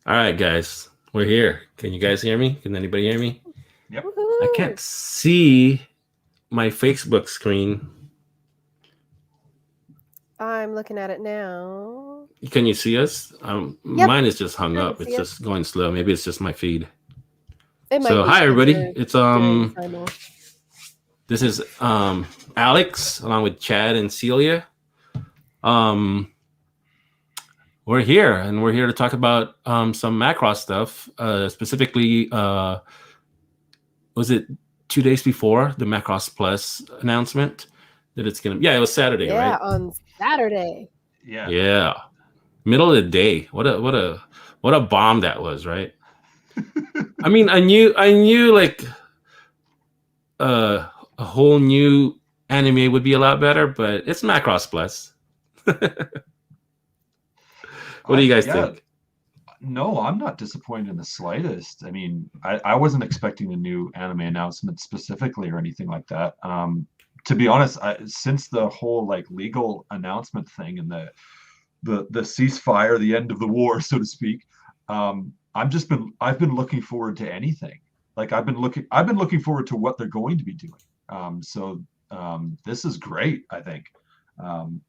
All right, guys, we're here. Can you guys hear me? Can anybody hear me? Yep. I Woohoo! can't see my Facebook screen. I'm looking at it now. Can you see us? Yep, Mine is just hung I can up. It's see it. just going slow. Maybe it's just my feed. It might So, be hi because everybody. you're It's doing simul. this is Alex along with Chad and Celia. Um, we're here and we're here to talk about some Macross stuff. Specifically, was it 2 days before the Macross Plus announcement that it's gonna? Yeah, it was Saturday, Yeah, right? on Saturday. Yeah. Yeah, middle of the day. What a bomb that was, right? I mean, I knew like a whole new anime would be a lot better, but it's Macross Plus. What do you guys Yeah. think? No, I'm not disappointed in the slightest. I mean, I wasn't expecting a new anime announcement specifically or anything like that. To be honest, since the whole like legal announcement thing and the ceasefire, the end of the war, so to speak, I've been looking forward to anything. Like I've been looking forward to what they're going to be doing. This is great, I think.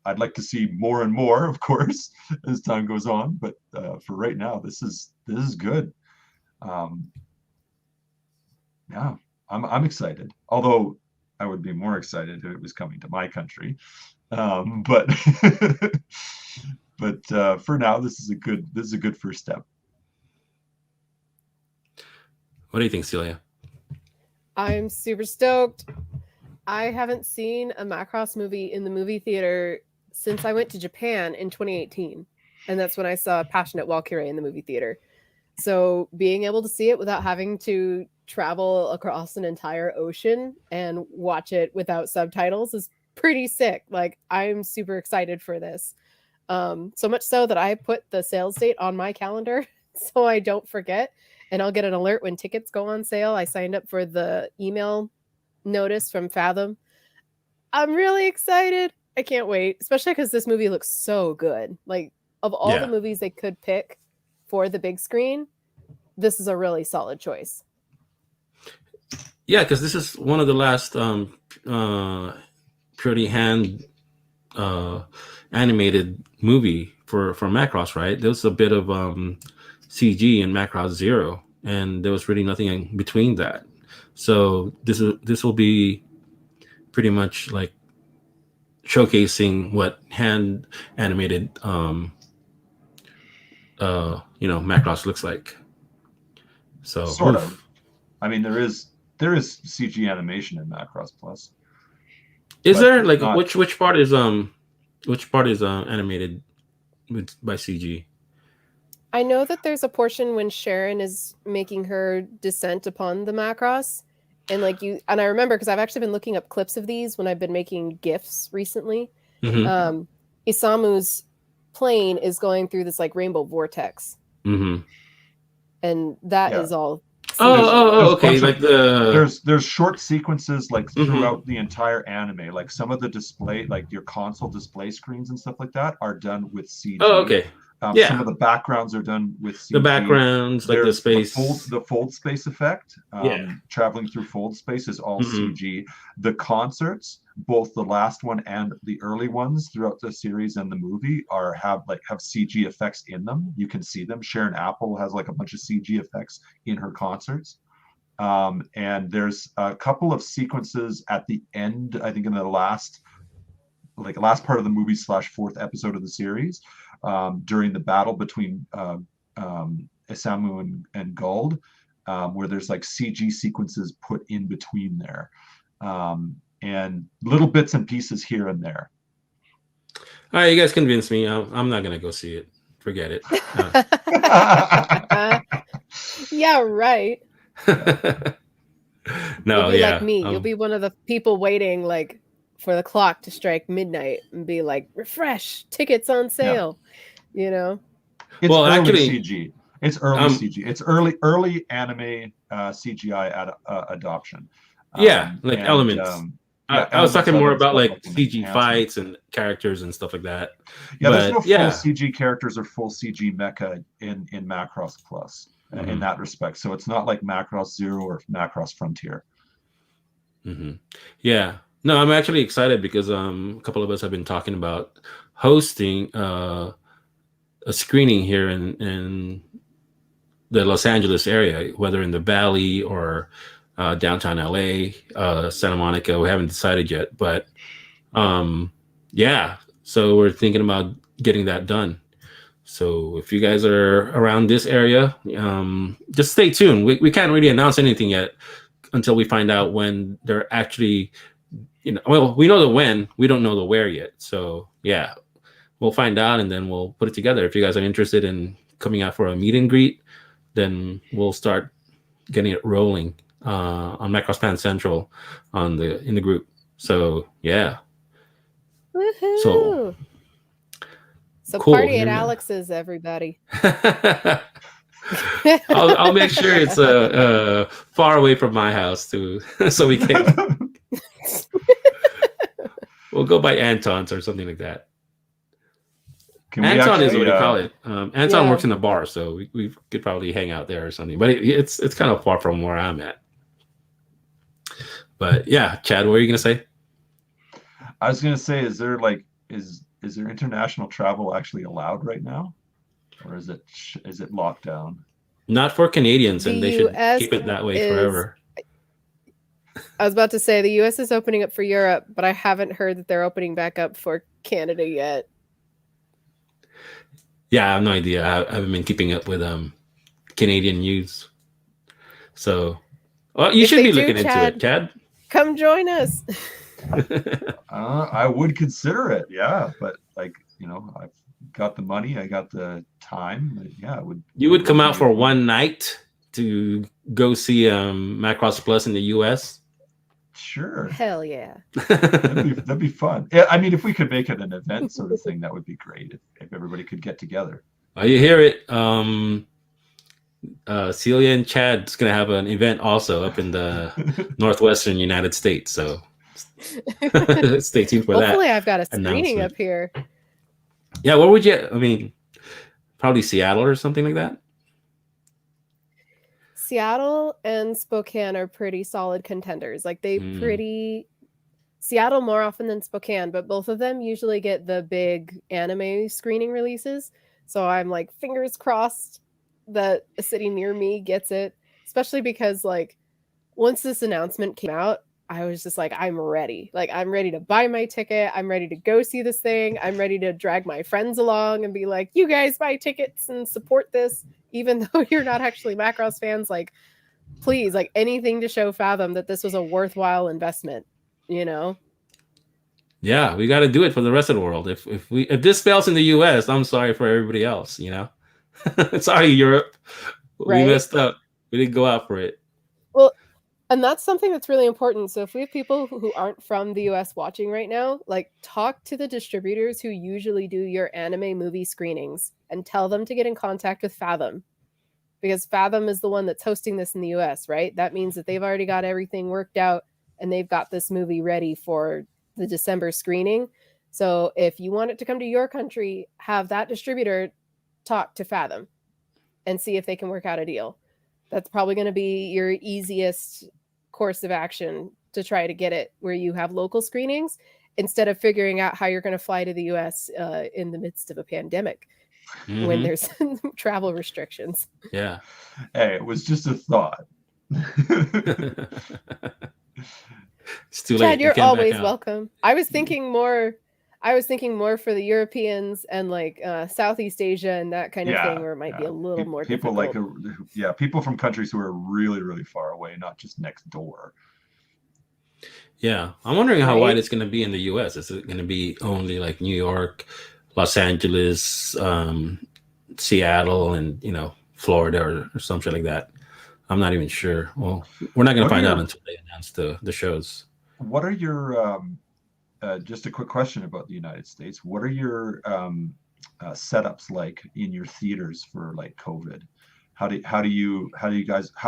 I'd like to see more and more, of course, as time goes on. But for right now, this is good. Um, yeah, I'm excited. Although I would be more excited if it was coming to my country. But but for now, this is a good first step. What do you think, Celia? I'm super stoked. I haven't seen a Macross movie in the movie theater since I went to Japan in 2018. And that's when I saw Passionate Valkyrie in the movie theater. So being able to see it without having to travel across an entire ocean and watch it without subtitles is pretty sick. Like I'm super excited for this. So much so that I put the sales date on my calendar so I don't forget. And I'll get an alert when tickets go on sale. I signed up for the email notice from Fathom. I'm really excited. I can't wait, especially because this movie looks so good. Like, of all the Yeah, movies they could pick for the big screen, this is a really solid choice. yeah, because this is one of the last purely hand uh, animated movie for Macross, right? There was a bit of CG in Macross Zero, and there was really nothing in between that. So this will be pretty much like showcasing what hand animated Macross looks like. So Sort of. oof. I mean, there is CG animation in Macross Plus, Is but there it's like not. which part is animated by CG? I know that there's a portion when Sharon is making her descent upon the Macross. And like you and I remember because I've actually been looking up clips of these when I've been making GIFs recently. Mm-hmm. Yeah. Um Isamu's plane is going through this like rainbow vortex. Mm-hmm. And that Yeah. is all Oh, There's CG. oh, oh, there's a okay. bunch Like of the. there's short sequences like Mm-hmm. throughout the entire anime. Like some of the display, like your console display screens and stuff like that, are done with Oh, CG. okay. Some Yeah, of the backgrounds are done with the CG. backgrounds, like the There's space. the fold space effect. Yeah. Traveling through fold space is all Mm-hmm. CG. The concerts, both the last one and the early ones throughout the series and the movie, have CG effects in them. You can see them. Sharon Apple has like a bunch of CG effects in her concerts. And there's a couple of sequences at the end, I think in the last part of the movie slash fourth episode of the series, during the battle between Isamu and Guld, where there's like CG sequences put in between there, and little bits and pieces here and there. All right, you guys convinced me. I'm not gonna go see it. Forget it. Yeah, right. Yeah. You'll No, be like yeah. me. You'll be one of the people waiting like for the clock to strike midnight and be like, refresh, tickets on Yeah. sale, you know? It's Well, early actually, CG. It's early um, CG. It's early anime CGI adoption. yeah, like And elements. I was talking more about like an CG enhancement. fights and characters and stuff like that. Yeah, there's no But full yeah, CG characters or full CG mecha in Macross Plus in that respect. So it's not like Macross Zero or Macross Frontier. yeah. No, I'm actually excited because a couple of us have been talking about hosting a screening here in the Los Angeles area, whether in the Valley or downtown LA, Santa Monica. We haven't decided yet, but yeah. So we're thinking about getting that done. So if you guys are around this area, just stay tuned. We can't really announce anything yet until we find out when they're actually, well, we know the when, we don't know the where yet. So yeah, we'll find out and then we'll put it together. If you guys are interested in coming out for a meet and greet, then we'll start getting it rolling on Macross Fan Central in the group. So yeah. Woohoo! So cool. party at Alex's, everybody. I'll make sure it's far away from my house too, so we can. We'll go by Anton's or something like that. Anton is what you call it. Anton works in a bar, so we could probably hang out there or something. But it's kind of far from where I'm at. But yeah, Chad, what were you gonna say? I was gonna say, is there international travel actually allowed right now, or is it locked down? Not for Canadians, and they should keep it that way forever. I was about to say the U.S. is opening up for Europe, but I haven't heard that they're opening back up for Canada yet. Yeah, I have no idea. I haven't been keeping up with Canadian news. So, well, you should be looking into it, Chad. Come join us. I would consider it, yeah. But I've got the money, I got the time. Yeah, You would come out for one night to go see Macross Plus in the U.S.? Sure. Hell yeah. That'd be fun. Yeah, I mean, if we could make it an event sort of thing, that would be great. If everybody could get together. Oh, you hear it? Celia and Chad's gonna have an event also up in the northwestern United States. So stay tuned for that. Hopefully, I've got a screening up here. Yeah, what would you? I mean, probably Seattle or something like that. Seattle and Spokane are pretty solid contenders. Like Seattle more often than Spokane, but both of them usually get the big anime screening releases. So I'm like fingers crossed that a city near me gets it, especially because like once this announcement came out, I was just like, I'm ready. Like I'm ready to buy my ticket. I'm ready to go see this thing. I'm ready to drag my friends along and be like, you guys buy tickets and support this. Even though you're not actually Macross fans, like, please, like anything to show Fathom that this was a worthwhile investment, Yeah, we got to do it for the rest of the world. If this fails in the U.S., I'm sorry for everybody else. Sorry, Europe. Right? We messed up. We didn't go out for it. Well, and that's something that's really important. So if we have people who aren't from the U.S. watching right now, like talk to the distributors who usually do your anime movie screenings and tell them to get in contact with Fathom, because Fathom is the one that's hosting this in the U.S., right? That means that they've already got everything worked out and they've got this movie ready for the December screening. So if you want it to come to your country, have that distributor talk to Fathom and see if they can work out a deal. That's probably going to be your easiest course of action to try to get it where you have local screenings instead of figuring out how you're going to fly to the U.S. In the midst of a pandemic when there's travel restrictions. Yeah. Hey, it was just a thought. It's too late. Chad, you're always welcome. I was thinking more for the Europeans and like Southeast Asia and that kind of thing, where it might be a little more people difficult. People from countries who are really, really far away, not just next door. Yeah, I'm wondering how wide it's going to be in the U.S. Is it going to be only like New York, Los Angeles, Seattle, and Florida or something like that? I'm not even sure. Well, we're not going to find out until they announce the shows. What are your just a quick question about the United States? What are your setups like in your theaters for like COVID? How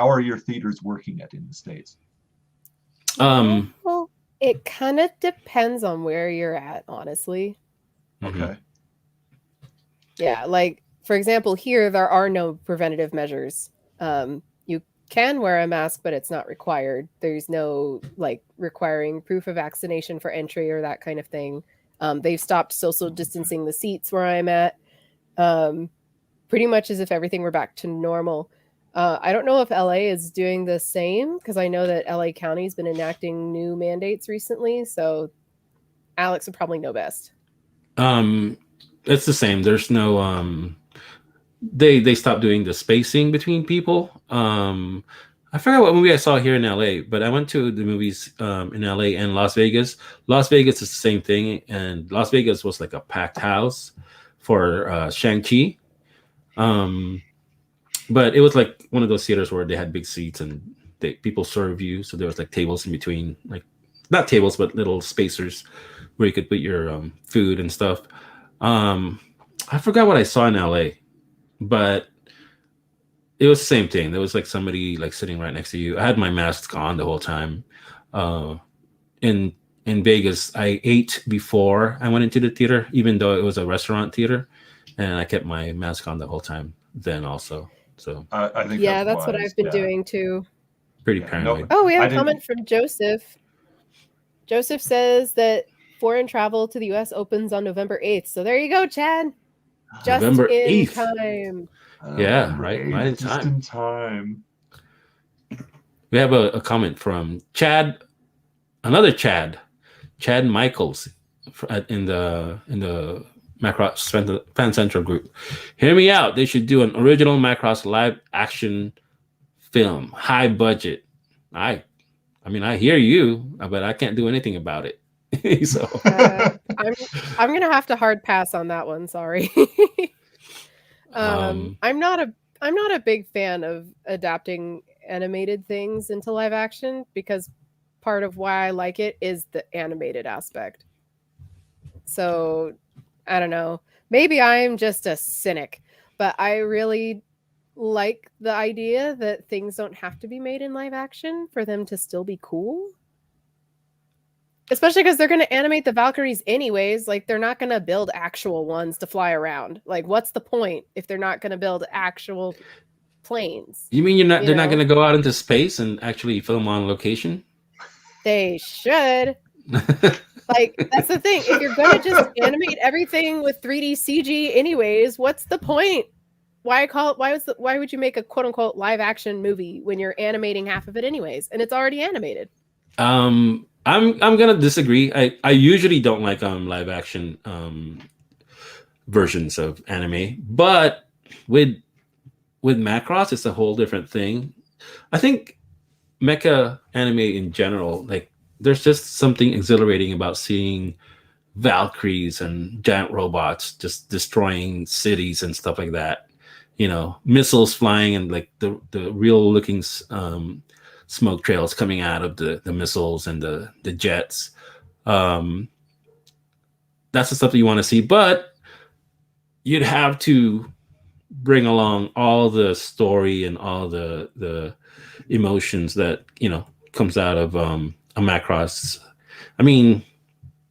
are your theaters working in the States? Well, It kind of depends on where you're at, honestly. Mhm. Okay. Yeah, like for example, here there are no preventative measures. You can wear a mask, but it's not required. There's no like requiring proof of vaccination for entry or that kind of thing. They've stopped social distancing the seats where I'm at, um, pretty much as if everything were back to normal. I don't know if LA is doing the same because I know that LA County's been enacting new mandates recently. So Alex would probably know best. Um, it's the same. There's no they stopped doing the spacing between people. I forgot what movie I saw here in LA, but I went to the movies in LA and Las Vegas. Las Vegas is the same thing, and Las Vegas was like a packed house for Shang-Chi. Um, but it was like one of those theaters where they had big seats and people serve you. So there was like tables in between, like not tables, but little spacers where you could put your food and stuff. Um, I forgot what I saw in LA, but it was the same thing. There was like somebody like sitting right next to you. I had my mask on the whole time. Uh, in in Vegas, I ate before I went into the theater, even though it was a restaurant theater, and I kept my mask on the whole time. Then also, so I think Yeah, that's that's what wise. I've been Yeah. doing too. pretty Yeah. No, paranoid. Oh, we have I a didn't. comment from Joseph. Joseph says that foreign travel to the US opens on November 8th. So there you go, Chad. Just November in 8th. time. Yeah, November right in 8th, just time. in time. We have a comment from Chad, another Chad Michaels, in the Macross Fan Central group. Hear me out. They should do an original Macross live action film, high budget. I I mean, I hear you, but I can't do anything about it. So, Uh, I'm I'm gonna have to hard pass on that one. Sorry. um, I'm not a big fan of adapting animated things into live action because part of why I like it is the animated aspect. So I don't know. Maybe I'm just a cynic, but I really like the idea that things don't have to be made in live action for them to still be cool. Especially because they're going to animate the Valkyries anyways. Like, they're not going to build actual ones to fly around. Like, what's the point if they're not going to build actual planes? you mean You they're not going know, to go out into space and actually film on location? they should. Like, that's the thing. If you're going to just animate everything with 3D CG anyways, what's the point? Why would you make a quote unquote live action movie when you're animating half of it anyways and it's already animated? I'm gonna disagree. I usually don't like live action versions of anime, but with with Macross, it's a whole different thing. I think mecha anime in general, like there's just something exhilarating about seeing Valkyries and giant robots just destroying cities and stuff like that. You know, missiles flying and like the real looking smoke trails coming out of the missiles and the jets. Um, that's the stuff that you want to see, but you'd have to bring along all the story and all the emotions that comes out of a Macross. I mean,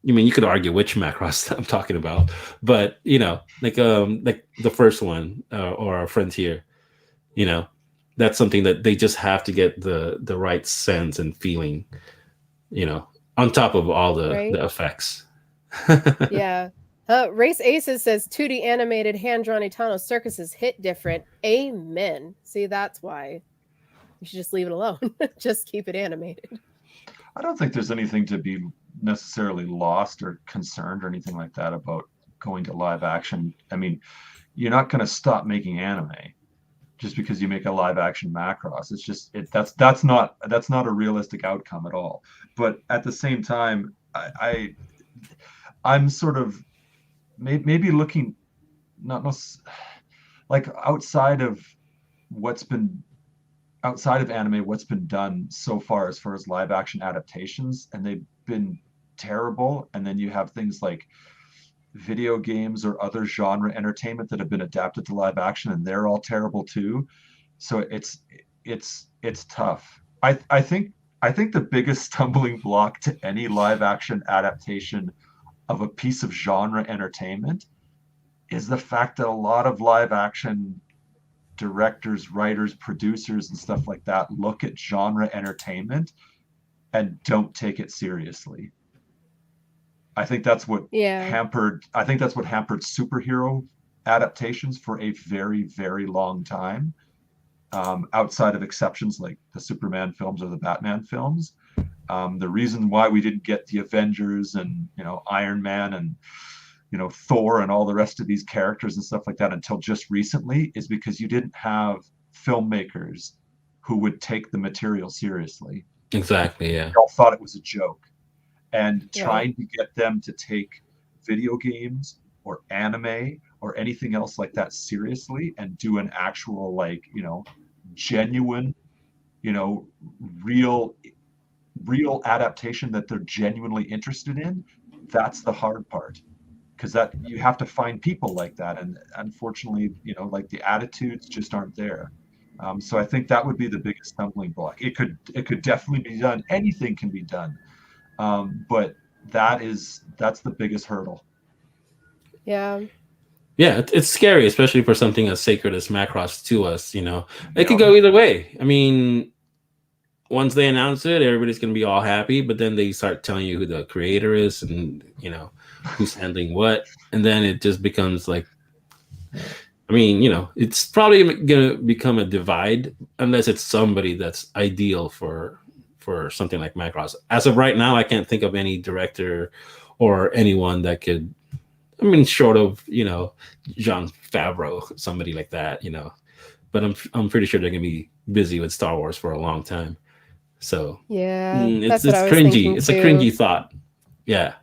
you could argue which Macross I'm talking about, but like the first one or our Frontier, you know, that's something that they just have to get the right sense and feeling, you know, on top of all the Right? effects. Yeah. Race Aces says 2D animated hand drawn Itano circuses hit different. Amen. See, that's why you should just leave it alone. Just keep it animated. I don't think there's anything to be necessarily lost or concerned or anything like that about going to live action. I mean, you're not going to stop making anime just because you make a live action Macross. It's just that's not a realistic outcome at all. But at the same time, I'm sort of maybe looking not like what's been outside of anime, what's been done so far as live action adaptations, and they've been terrible. And then you have things like video games or other genre entertainment that have been adapted to live action, and they're all terrible too. So it's tough. I think I think the biggest stumbling block to any live action adaptation of a piece of genre entertainment is the fact that a lot of live action directors, writers, producers, and stuff like that look at genre entertainment and don't take it seriously. I think that's what Yeah. hampered superhero adaptations for a very, very long time. Outside of exceptions like the Superman films or the Batman films, the reason why we didn't get the Avengers and Iron Man and Thor and all the rest of these characters and stuff like that until just recently is because you didn't have filmmakers who would take the material seriously. Exactly. Yeah. They all thought it was a joke. And Right. trying to get them to take video games or anime or anything else like that seriously and do an actual genuine, real adaptation that they're genuinely interested in, that's the hard part. Because that you have to find people like that, and unfortunately, like the attitudes just aren't there. So I think that would be the biggest stumbling block. It could definitely be done. Anything can be done, but that's the biggest hurdle. Yeah. Yeah, it's scary, especially for something as sacred as Macross to us. It Yeah. could go either way. I mean, once they announce it, everybody's going to be all happy, but then they start telling you who the creator is and who's handling what, and then it just becomes like, I mean, it's probably going to become a divide unless it's somebody that's ideal for something like Macross. As of right now, I can't think of any director or anyone that could. I mean, short of Jon Favreau, somebody like that, But I'm pretty sure they're going to be busy with Star Wars for a long time. So Yeah. it's That's what I was cringy. thinking It's too. a cringy thought. Yeah.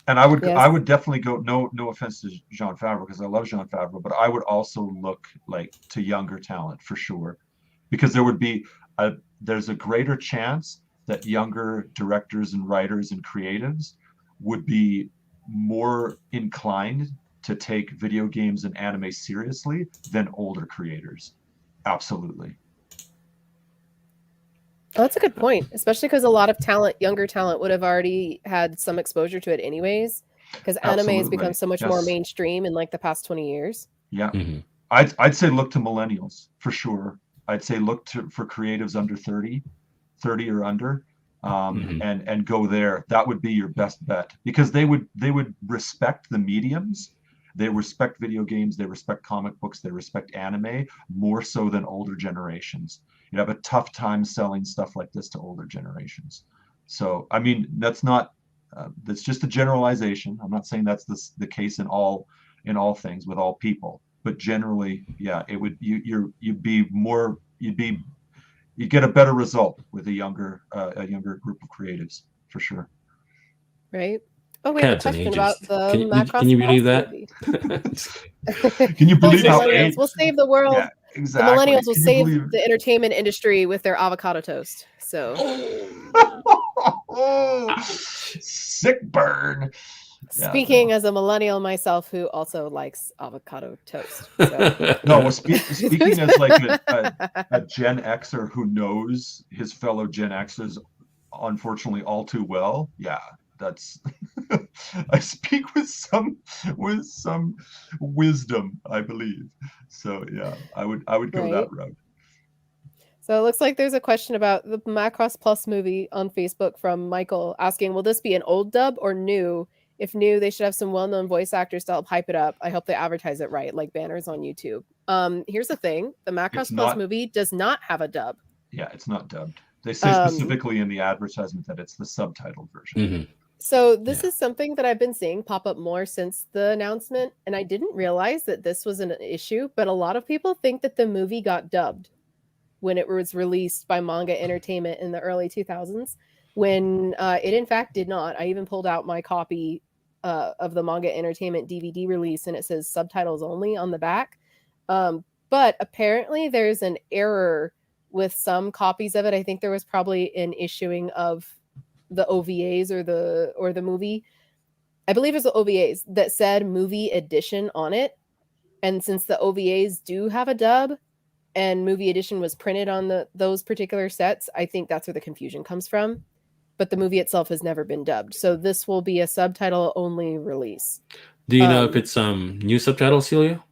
And I would Yes. I would definitely go, no offense to Jon Favreau because I love Jon Favreau, but I would also look to younger talent for sure, because there's a greater chance that younger directors and writers and creatives would be more inclined to take video games and anime seriously than older creators. Absolutely. Oh, that's a good point, especially because a lot of younger talent would have already had some exposure to it anyways, because anime has become Absolutely. so much more Yes. mainstream in like the past 20 years. Yeah. Mhm. I'd say look to millennials for sure. I'd say look for creatives under 30 or under, Mhm. and go there. That would be your best bet, because they would respect the mediums. They respect video games, they respect comic books, they respect anime more so than older generations. You have a tough time selling stuff like this to older generations. So I mean, that's just a generalization. I'm not saying that's the case in all things with all people, but generally, yeah, it would you'd get a better result with a younger group of creatives for sure. Right? Oh, we have a Cats and question about ages. the Can you Macross believe Plus that? movie. Can you Those believe how millennials will save the world. Yeah, The exactly. millennials will Can you save believe the entertainment industry with their avocado toast. So oh, sick burn. Yeah, speaking as a millennial myself who also likes avocado toast. So. no, well, speaking as like a Gen Xer who knows his fellow Gen Xers unfortunately all too well, yeah, that's I speak with some wisdom, I believe. So yeah, I would go Right. that route. So it looks like there's a question about the Macross Plus movie on Facebook from Michael asking, will this be an old dub or new? If new, they should have some well-known voice actors to help hype it up. I hope they advertise it right, like banners on YouTube. Here's the thing. The Macross Plus movie does not have a dub. Yeah, it's not dubbed. They say specifically in the advertisement that it's the subtitled version. Mm-hmm. So this is something that I've been seeing pop up more since the announcement, and I didn't realize that this was an issue, but a lot of people think that the movie got dubbed when it was released by Manga Entertainment in the early 2000s, when it in fact did not. I even pulled out my copy of the Manga Entertainment DVD release, and it says subtitles only on the back. But apparently there's an error with some copies of it. I think there was probably an issuing of the OVAs or the movie. I believe it was the OVAs that said movie edition on it. And since the OVAs do have a dub, and movie edition was printed on those particular sets, I think that's where the confusion comes from. But the movie itself has never been dubbed, so this will be a subtitle only release. Do you know if it's new subtitles, Celia?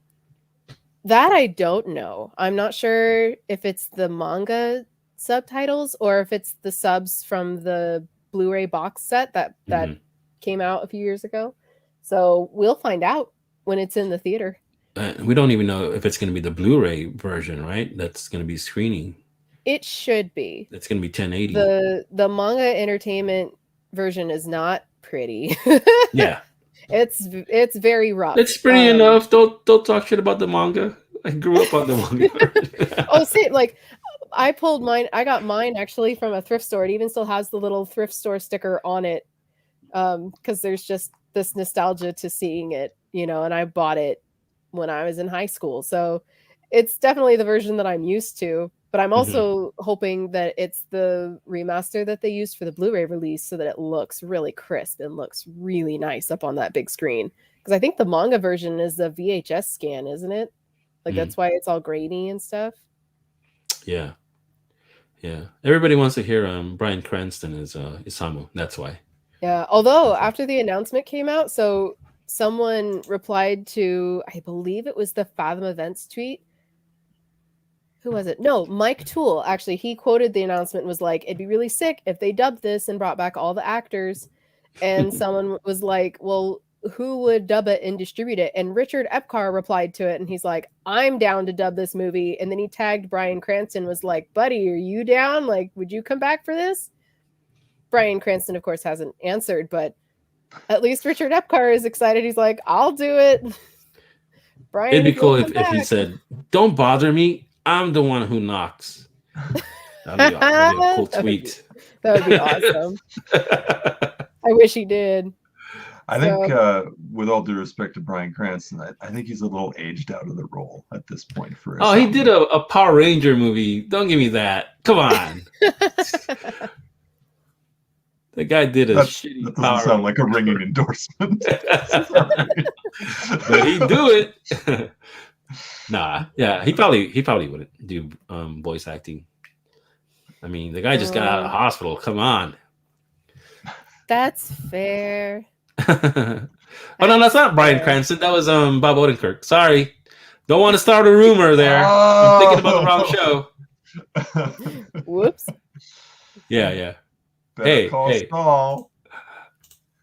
That I don't know. I'm not sure if it's the manga subtitles or if it's the subs from the Blu-ray box set that came out a few years ago. So we'll find out when it's in the theater. We don't even know if it's going to be the Blu-ray version, right? That's going to be screening. It should be. It's going to be 1080. The manga entertainment version is not pretty. Yeah. It's very rough. It's pretty enough. Don't talk shit about the manga. I grew up on the manga. Oh, see, like I pulled mine. I got mine actually from a thrift store. It even still has the little thrift store sticker on it, because there's just this nostalgia to seeing it, you know. And I bought it when I was in high school, so it's definitely the version that I'm used to. But I'm also hoping that it's the remaster that they used for the Blu-ray release so that it looks really crisp and looks really nice up on that big screen. Because I think the manga version is the VHS scan, isn't it? Like that's why it's all grainy and stuff. Yeah. Yeah. Everybody wants to hear Bryan Cranston as Isamu. That's why. Yeah. Although after the announcement came out, so someone replied to, I believe it was the Fathom Events tweet. Who was it? No, Mike Toole. Actually, he quoted the announcement and was like, it'd be really sick if they dubbed this and brought back all the actors. And someone was like, well, who would dub it and distribute it? And Richard Epcar replied to it. And he's like, I'm down to dub this movie. And then he tagged Bryan Cranston, was like, buddy, are you down? Like, would you come back for this? Bryan Cranston, of course, hasn't answered, but at least Richard Epcar is excited. He's like, I'll do it. Brian, it'd be cool if he said, don't bother me. I'm the one who knocks. That'd be a cool tweet. That would be awesome. I wish he did. I think, with all due respect to Bryan Cranston, I think he's a little aged out of the role at this point. He did a Power Ranger movie. Don't give me that. Come on. The guy did a shitty That doesn't sound like a ringing endorsement. But he'd do it. Nah, yeah, he probably wouldn't do voice acting. I mean, the guy just got out of the hospital. Come on. That's fair. Oh no, that's not Bryan Cranston. That was Bob Odenkirk. Sorry, don't want to start a rumor there. I'm thinking about the wrong show. Whoops. Yeah. Hey.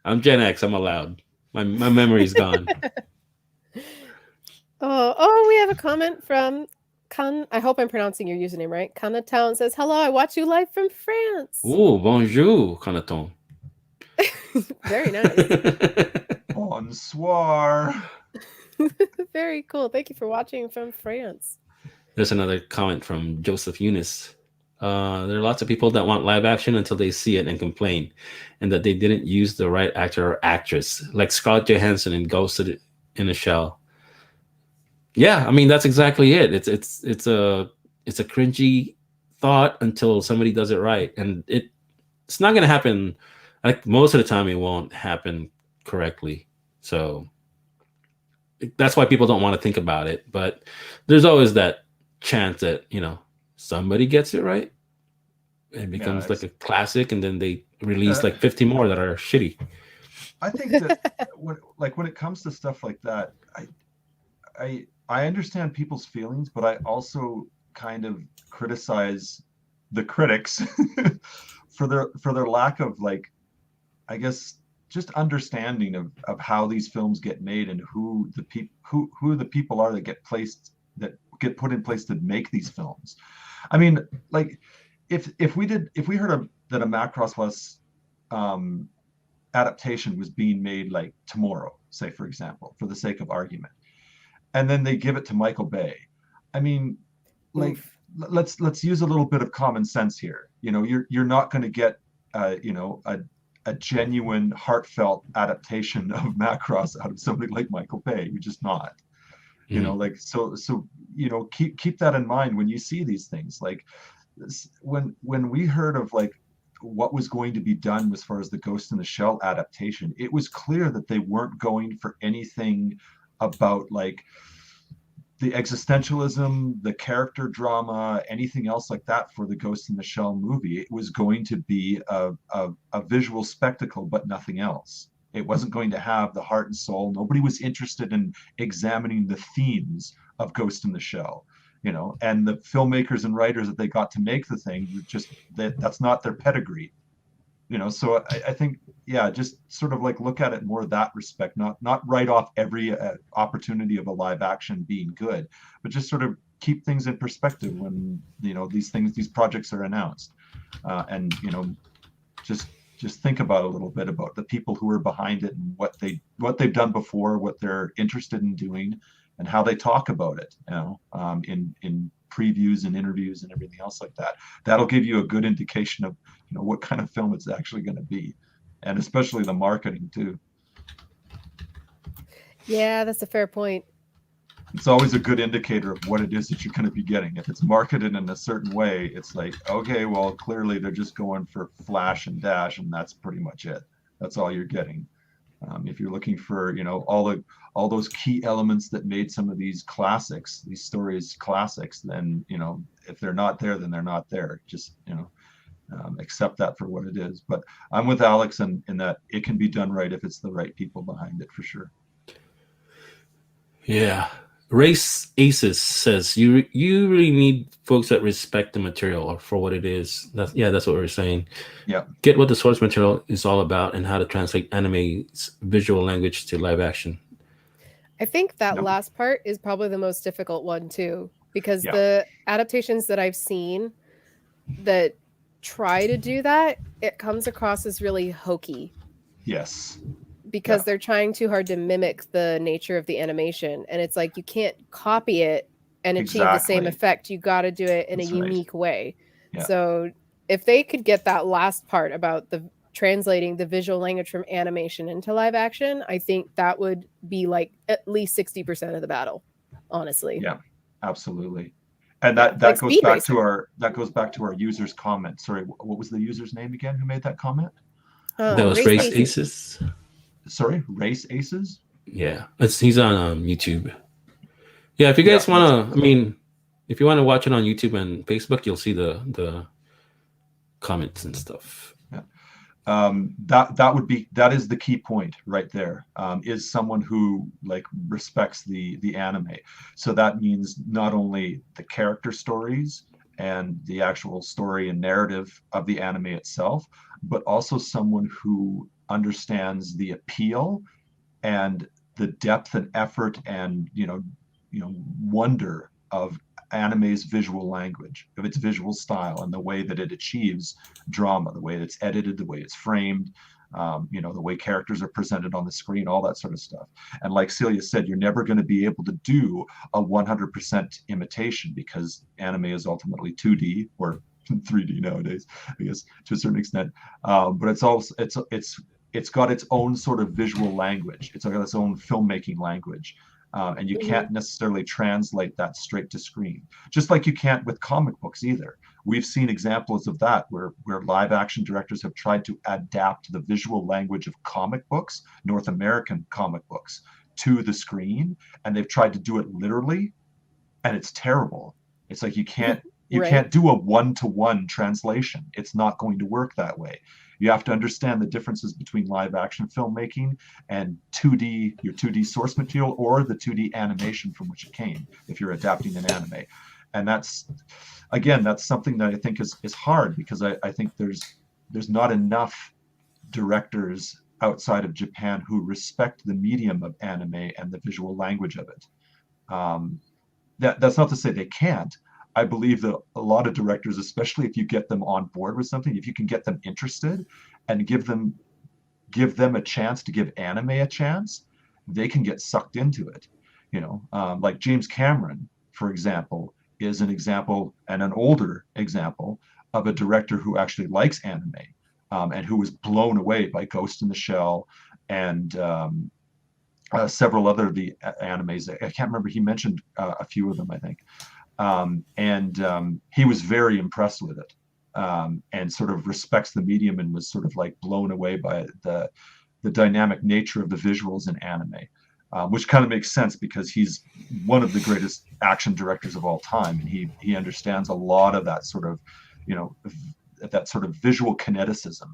I'm Gen X. I'm allowed. My memory's gone. Oh, we have a comment from Kan. I hope I'm pronouncing your username right. Kanaton says, hello, I watch you live from France. Oh, bonjour, Kanaton. Very nice. Bonsoir. Very cool. Thank you for watching from France. There's another comment from Joseph Eunice. There are lots of people that want live action until they see it and complain, and that they didn't use the right actor or actress, like Scarlett Johansson in Ghost in a Shell. Yeah, I mean that's exactly it. It's a cringy thought until somebody does it right, and it's not going to happen. Like most of the time, it won't happen correctly. So that's why people don't want to think about it. But there's always that chance that somebody gets it right. It becomes like a classic, and then they release like 50 more that are shitty. I think that when it comes to stuff like that, I understand people's feelings, but I also kind of criticize the critics for their lack of, like, I guess, just understanding of how these films get made and who the people are that get put in place to make these films. I mean, like, if we heard that a Macross Plus adaptation was being made like tomorrow, say for example, for the sake of argument, and then they give it to Michael Bay. I mean, like, let's use a little bit of common sense here. You're not going to get a genuine, heartfelt adaptation of Macross out of somebody like Michael Bay. You're just not. Keep that in mind when you see these things. Like when we heard of like what was going to be done as far as the Ghost in the Shell adaptation, it was clear that they weren't going for anything about like the existentialism, the character drama, anything else like that for the Ghost in the Shell movie. It was going to be a visual spectacle, but nothing else. It wasn't going to have the heart and soul. Nobody was interested in examining the themes of Ghost in the Shell, you know, and the filmmakers and writers that they got to make the thing, just that's not their pedigree, you know. So I think, yeah, just sort of like look at it more that respect, not write off every opportunity of a live action being good, but just sort of keep things in perspective when, you know, these projects are announced, and, you know, just think about a little bit about the people who are behind it and what they've done before, what they're interested in doing, and how they talk about it, you know, in previews and interviews and everything else like that. That'll give you a good indication of, you know, what kind of film it's actually going to be, and especially the marketing too. Yeah, that's a fair point. It's always a good indicator of what it is that you're going to be getting. If it's marketed in a certain way, it's like, okay, well, clearly they're just going for flash and dash, and that's pretty much it. That's all you're getting. If you're looking for, you know, all those key elements that made some of these classics, these stories classics, then, you know, if they're not there, then they're not there. Just, you know, accept that for what it is. But I'm with Alex in that it can be done right if it's the right people behind it, for sure. Yeah. Race Aces says you really need folks that respect the material for what it is. That's what we're saying. Yeah. Get what the source material is all about and how to translate anime's visual language to live action. I think that last part is probably the most difficult one too, because the adaptations that I've seen that try to do that, it comes across as really hokey. Yes. Because they're trying too hard to mimic the nature of the animation, and it's like you can't copy it and achieve the same effect. You got to do it in a unique way. Yeah. So if they could get that last part about the translating the visual language from animation into live action, I think that would be like at least 60% of the battle, honestly. Yeah, absolutely. And that goes back to our user's comment. Sorry, what was the user's name again who made that comment? That was Race Aces. Sorry, Race Aces? Yeah, he's on YouTube. Yeah, if you guys want to, I mean, if you want to watch it on YouTube and Facebook, you'll see the comments and stuff. Yeah, that is the key point right there. Is someone who like respects the anime. So that means not only the character stories and the actual story and narrative of the anime itself, but also someone who understands the appeal and the depth and effort and you know wonder of anime's visual language, of its visual style, and the way that it achieves drama, the way that it's edited, the way it's framed, you know, the way characters are presented on the screen, all that sort of stuff. And like Celia said, you're never going to be able to do a 100% imitation because anime is ultimately 2D or 3D nowadays, I guess, to a certain extent. But it's also it's got its own sort of visual language. It's got its own filmmaking language. And you can't necessarily translate that straight to screen, just like you can't with comic books either. We've seen examples of that where live action directors have tried to adapt the visual language of comic books, North American comic books, to the screen, and they've tried to do it literally, and it's terrible. It's like you can't do a one-to-one translation. It's not going to work that way. You have to understand the differences between live action filmmaking and 2D, your 2D source material, or the 2D animation from which it came, if you're adapting an anime. And that's something that I think is hard, because I think there's not enough directors outside of Japan who respect the medium of anime and the visual language of it. That's not to say they can't. I believe that a lot of directors, especially if you get them on board with something, if you can get them interested and give them a chance to give anime a chance, they can get sucked into it. You know, like James Cameron, for example, is an example, and an older example, of a director who actually likes anime, and who was blown away by Ghost in the Shell and several other of the animes. I can't remember. He mentioned a few of them, I think. He was very impressed with it, and sort of respects the medium, and was sort of like blown away by the dynamic nature of the visuals in anime. which kind of makes sense because he's one of the greatest action directors of all time, and he understands a lot of that sort of, that sort of visual kineticism,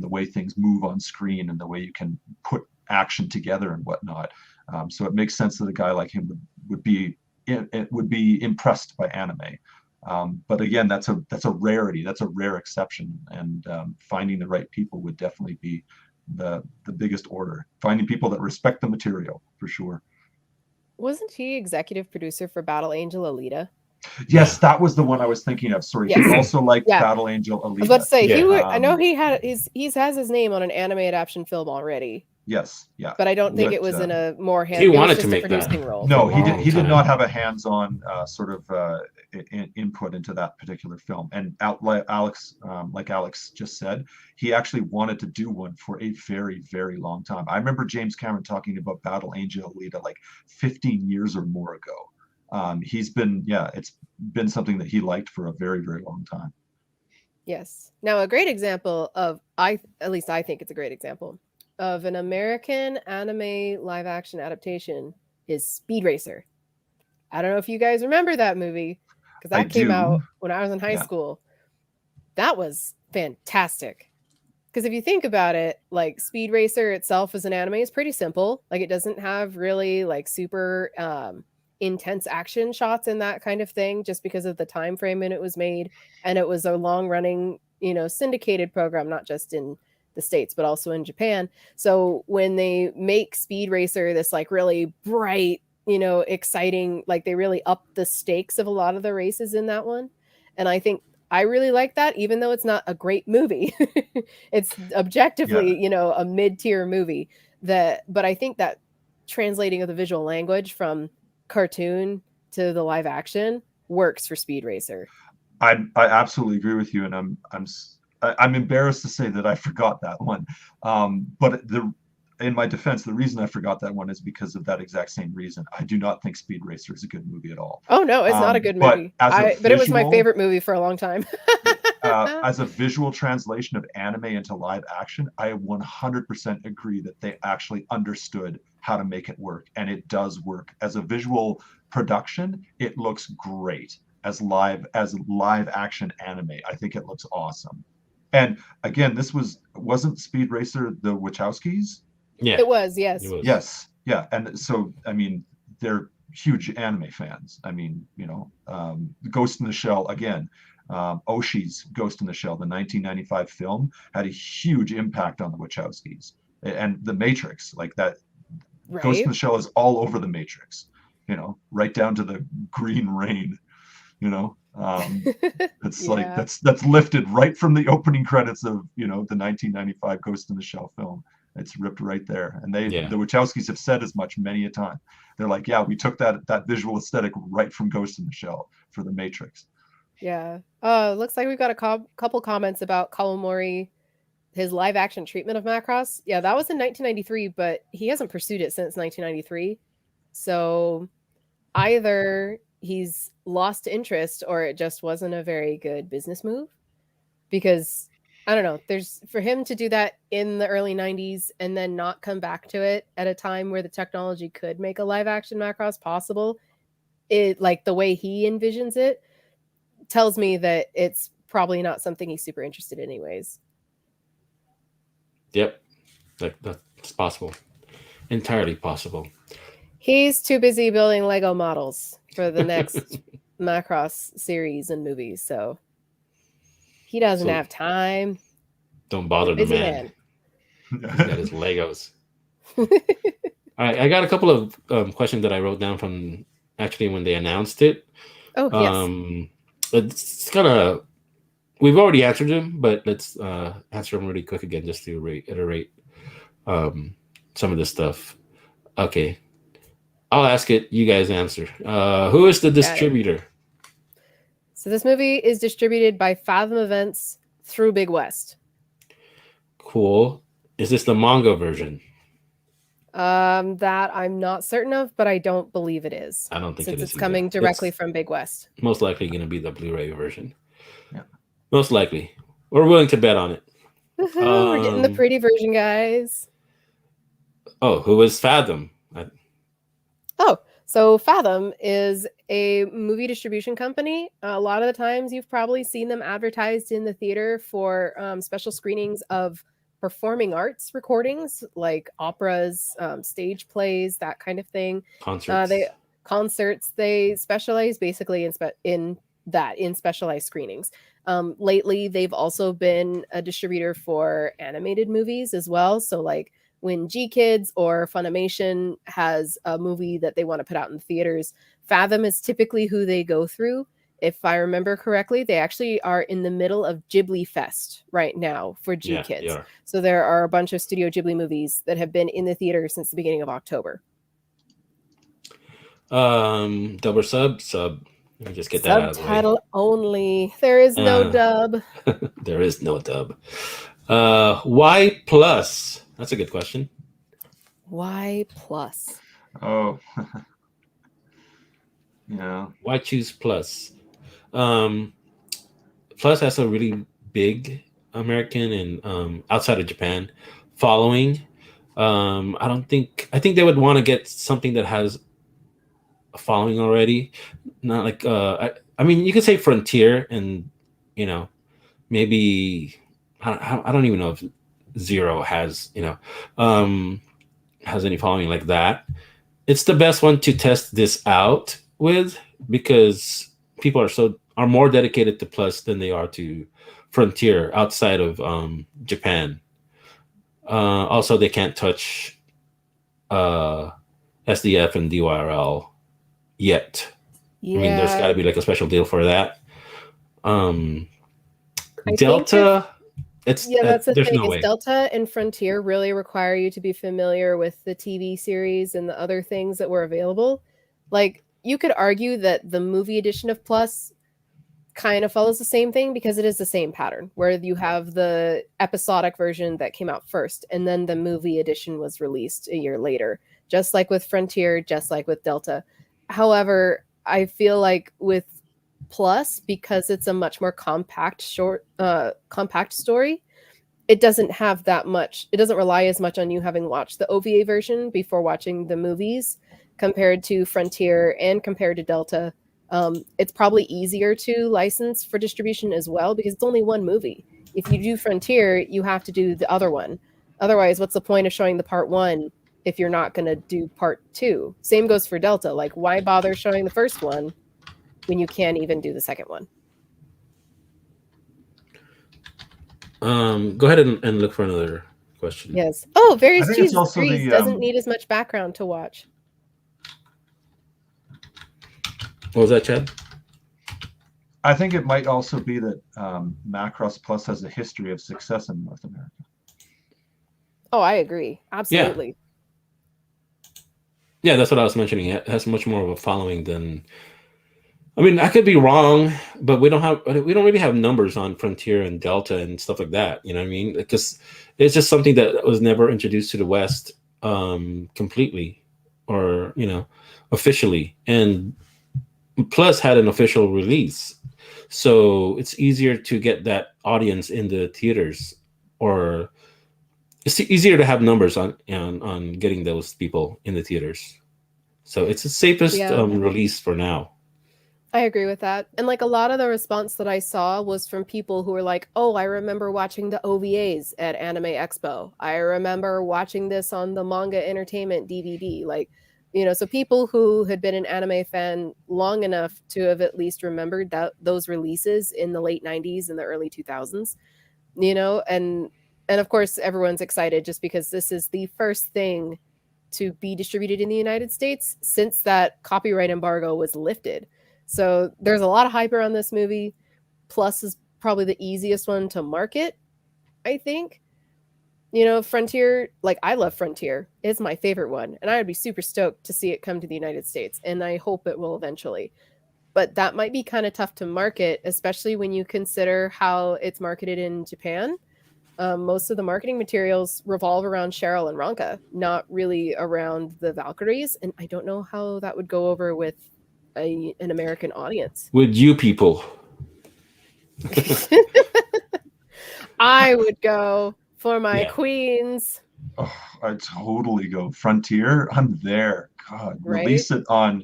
the way things move on screen and the way you can put action together and whatnot. So it makes sense that a guy like him would be impressed by anime. But again, that's a rarity. That's a rare exception, and finding the right people would definitely be the biggest order. Finding people that respect the material, for sure. Wasn't he executive producer for Battle Angel Alita? Yes, that was the one I was thinking of. Sorry, Yes. he also liked Yeah. Battle Angel Alita. I was about to say Yeah. I know he has his name on an anime adaptation film already, Yes, yeah. but I don't think But, it was in a more He wanted to make that. producing role. No, for a he long did. He did time. not have a hands-on sort of input into that particular film. And like Alex just said, he actually wanted to do one for a very, very long time. I remember James Cameron talking about Battle Angel Alita like 15 years or more ago. It's been something that he liked for a very, very long time. Yes. Now, a great example of at least I think it's a great example of an American anime live action adaptation is Speed Racer. I don't know if you guys remember that movie because that came out when I was in high school. That was fantastic. Because if you think about it, like Speed Racer itself as an anime is pretty simple. Like it doesn't have really like super intense action shots and that kind of thing, just because of the time frame when it was made, and it was a long running, syndicated program, not just in the States but also in Japan. So when they make Speed Racer this like really bright, exciting, like they really up the stakes of a lot of the races in that one, and I think I really like that, even though it's not a great movie. It's objectively, a mid-tier movie. But I think that translating of the visual language from cartoon to the live action works for Speed Racer. I absolutely agree with you, and I'm embarrassed to say that I forgot that one. But in my defense, the reason I forgot that one is because of that exact same reason. I do not think Speed Racer is a good movie at all. Oh no, it's not a good movie. But it was my favorite movie for a long time. As a visual translation of anime into live action, I 100% agree that they actually understood how to make it work, and it does work. As a visual production, it looks great. As live action anime, I think it looks awesome. And again, wasn't Speed Racer the Wachowskis? Yeah, it was. Yes. It was. Yes. Yeah. And so, I mean, they're huge anime fans. I mean, Ghost in the Shell again. Oshi's Ghost in the Shell, the 1995 film, had a huge impact on the Wachowskis, and the Matrix, like that. Right? Ghost in the Shell is all over the Matrix, right down to the green rain. It's like that's lifted right from the opening credits of the 1995 Ghost in the Shell film. It's ripped right there, and the Wachowskis have said as much many a time. They're like, yeah, we took that visual aesthetic right from Ghost in the Shell for the Matrix. Yeah. Looks like we've got a couple comments about Kawamori, his live action treatment of Macross. Yeah, that was in 1993, but he hasn't pursued it since 1993. So either he's lost interest or it just wasn't a very good business move, because I don't know, for him to do that in the early 90s and then not come back to it at a time where the technology could make a live action Macross possible, it, like the way he envisions it, tells me that it's probably not something he's super interested in anyways. Yep. That's possible. Entirely possible. He's too busy building Lego models for the next Macross series and movies, so he doesn't have time. Don't bother the man. He's got his Legos. All right, I got a couple of questions that I wrote down from actually when they announced it. Oh, yes. It's we've already answered them, but let's answer them really quick again just to reiterate some of this stuff. Okay. I'll ask it. You guys answer. Who is the distributor? So this movie is distributed by Fathom Events through Big West. Cool. Is this the manga version? That I'm not certain of, but I don't believe it is. I don't think since it is it's coming directly from Big West. Most likely going to be the Blu-ray version. Yeah. Most likely. We're willing to bet on it. We're getting the pretty version, guys. Oh, who is Fathom? Oh, so Fathom is a movie distribution company. A lot of the times you've probably seen them advertised in the theater for special screenings of performing arts recordings like operas, stage plays, that kind of thing. Concerts. They concerts. They specialize basically in specialized screenings. Lately, they've also been a distributor for animated movies as well. So like when G Kids or Funimation has a movie that they want to put out in theaters, Fathom is typically who they go through. If I remember correctly, they actually are in the middle of Ghibli Fest right now for G Yeah, they Kids. are. So there are a bunch of Studio Ghibli movies that have been in the theater since the beginning of October. Dub or sub? Sub. Let me just get that out of the way. Subtitle only. There is no dub. There is no dub. Why plus? That's a good question. Why plus? Oh, yeah. Why choose plus? Plus has a really big American and outside of Japan following. I think they would want to get something that has a following already. Not like I mean, you could say Frontier, and maybe I don't even know if Zero has has any following like that. It's the best one to test this out with because people are more dedicated to Plus than they are to Frontier outside of Japan. Also, they can't touch SDF and DYRL yet. Yeah. I mean, there's got to be like a special deal for that. I think Delta, it's that's the there's thing. no way. Delta and Frontier really require you to be familiar with the TV series and the other things that were available. Like you could argue that the movie edition of Plus kind of follows the same thing because it is the same pattern where you have the episodic version that came out first and then the movie edition was released a year later, just like with Frontier, just like with Delta. However, I feel like with Plus, because it's a much more compact story, it doesn't have that much, it doesn't rely as much on you having watched the OVA version before watching the movies compared to Frontier and compared to Delta. It's probably easier to license for distribution as well because it's only one movie. If you do Frontier, you have to do the other one. Otherwise, what's the point of showing the part one if you're not going to do part two? Same goes for Delta. Like, why bother showing the first one when you can't even do the second one? Go ahead and look for another question. Yes. Oh, Various I think it's Cheese also Degrees the, doesn't need as much background to watch. What was that, Chad? I think it might also be that Macross Plus has a history of success in North America. Oh, I agree. Absolutely. Yeah, that's what I was mentioning. It has much more of a following than. I mean, I could be wrong, but we don't really have numbers on Frontier and Delta and stuff like that. You know what I mean? Because it's just something that was never introduced to the West completely, or officially. And Plus had an official release, so it's easier to get that audience in the theaters, or it's easier to have numbers on getting those people in the theaters. So it's the safest release for now. I agree with that. And like a lot of the response that I saw was from people who were like, oh, I remember watching the OVAs at Anime Expo. I remember watching this on the Manga Entertainment DVD. Like, so people who had been an anime fan long enough to have at least remembered those releases in the late 90s and the early 2000s, and of course everyone's excited just because this is the first thing to be distributed in the United States since that copyright embargo was lifted. So there's a lot of hype around this movie. Plus is probably the easiest one to market, I think. Frontier, like I love Frontier. It's my favorite one. And I would be super stoked to see it come to the United States. And I hope it will eventually. But that might be kind of tough to market, especially when you consider how it's marketed in Japan. Most of the marketing materials revolve around Cheryl and Ranka, not really around the Valkyries. And I don't know how that would go over with an American audience. With you people. I would go for my queens. Oh, I'd totally go Frontier. I'm there. God, Right? release it on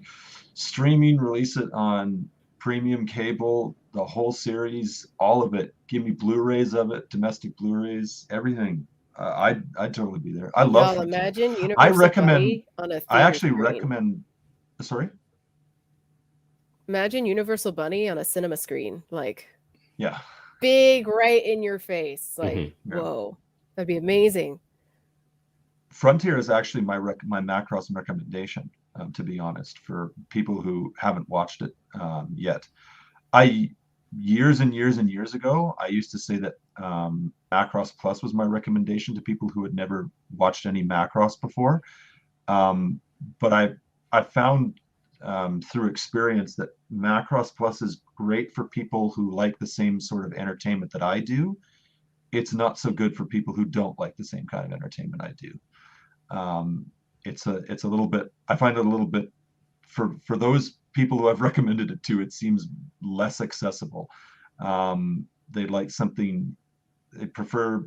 streaming, release it on premium cable, the whole series, all of it. Give me Blu-rays of it, domestic Blu-rays, everything. I'd totally be there. I love Y'all Frontier. imagine I Universal recommend. Bunny on a I theater actually screen. recommend. Sorry. Imagine Universal Bunny on a cinema screen, like Yeah. big, right in your face. Like, Mhm. Yeah. whoa, that'd be amazing. Frontier is actually my Macross recommendation, to be honest, for people who haven't watched it yet. Years and years and years ago, I used to say that Macross Plus was my recommendation to people who had never watched any Macross before. But I found through experience that Macross Plus is great for people who like the same sort of entertainment that I do. It's not so good for people who don't like the same kind of entertainment I do. It's a little bit. I find it a little bit for those people who I've recommended it to. It seems less accessible. They like something. They prefer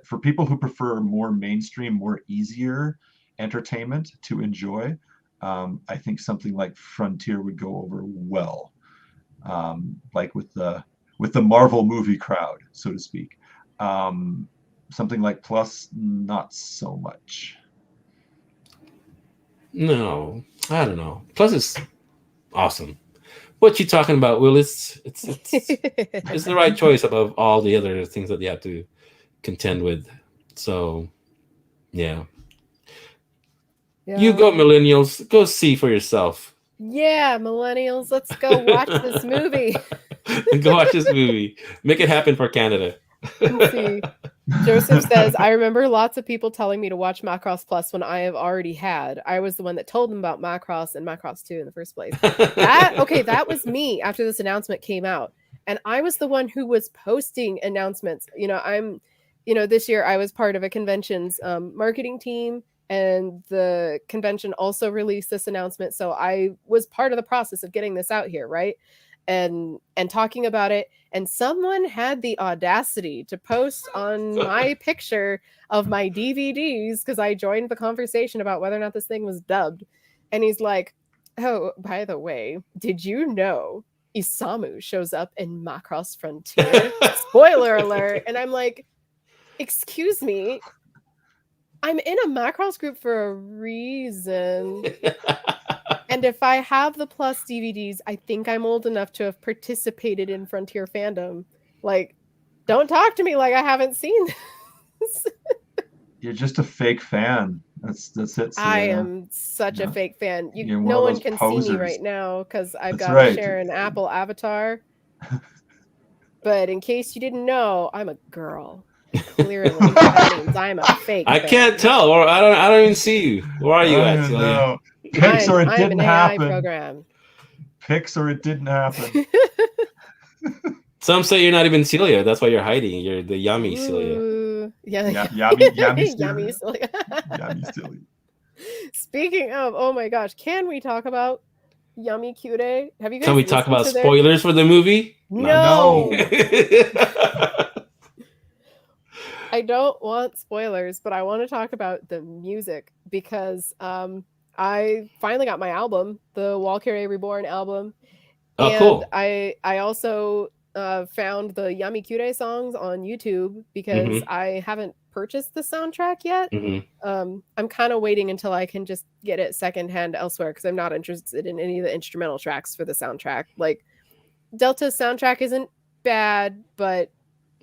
for people who prefer more mainstream, more easier entertainment to enjoy. I think something like Frontier would go over well, like with the Marvel movie crowd, so to speak. Something like Plus, not so much. No, I don't know. Plus, it's awesome. What you talking about, Will? It's the right choice above all the other things that you have to contend with. So, yeah. You go, millennials. Go see for yourself. Yeah, millennials, let's go watch this movie. Go watch this movie. Make it happen for Canada. Let's see. Joseph says, I remember lots of people telling me to watch Macross Plus when I have already had. I was the one that told them about Macross and Macross 2 in the first place. That was me after this announcement came out. And I was the one who was posting announcements. This year I was part of a convention's marketing team, and the convention also released this announcement. So I was part of the process of getting this out here, right? And talking about it. And someone had the audacity to post on my picture of my DVDs, because I joined the conversation about whether or not this thing was dubbed. And he's like, oh, by the way, did you know Isamu shows up in Macross Frontier? Spoiler alert. And I'm like, excuse me, I'm in a Macross group for a reason. And if I have the Plus DVDs, I think I'm old enough to have participated in Frontier fandom. Like, don't talk to me like I haven't seen this. You're just a fake fan. That's it. I am such a fake fan. You're No one one of can those see me posers. right now because I've That's got right. to share an Apple avatar. But in case you didn't know, I'm a girl. Clearly, that means I'm a fake I fan. can't tell, or I don't even see you. Where are you at, Celia? No. Pix or it I'm didn't an AI happen. program. Pix or it didn't happen. Some say you're not even Celia. That's why you're hiding. You're the yummy Celia. Ooh, yeah, Yummy yummy Celia. Yummy Celia. Speaking of, oh my gosh, can we talk about Yummy Cute? Have you guys? Can we talk about listened to spoilers for the movie? No. No. I don't want spoilers, but I want to talk about the music because I finally got my album, the Valkyrie Reborn album. Oh, and cool. I also found the Yummy Cute songs on YouTube because I haven't purchased the soundtrack yet. I'm kind of waiting until I can just get it secondhand elsewhere because I'm not interested in any of the instrumental tracks for the soundtrack. Like, Delta's soundtrack isn't bad, but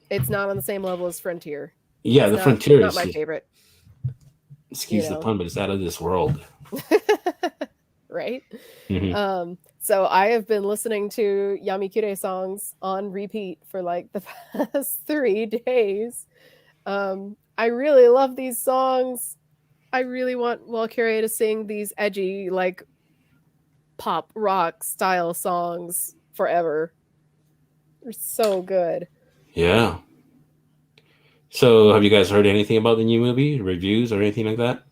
it's not on the same level as Frontier. Yeah, the Frontier not is my favorite. Excuse the pun, but it's out of this world. Right? So I have been listening to Yummy Cute songs on repeat for like the past 3 days. I really love these songs. I really want Valkyrie to sing these edgy, like, pop rock style songs forever. They're so good. Yeah. So have you guys heard anything about the new movie, reviews or anything like that?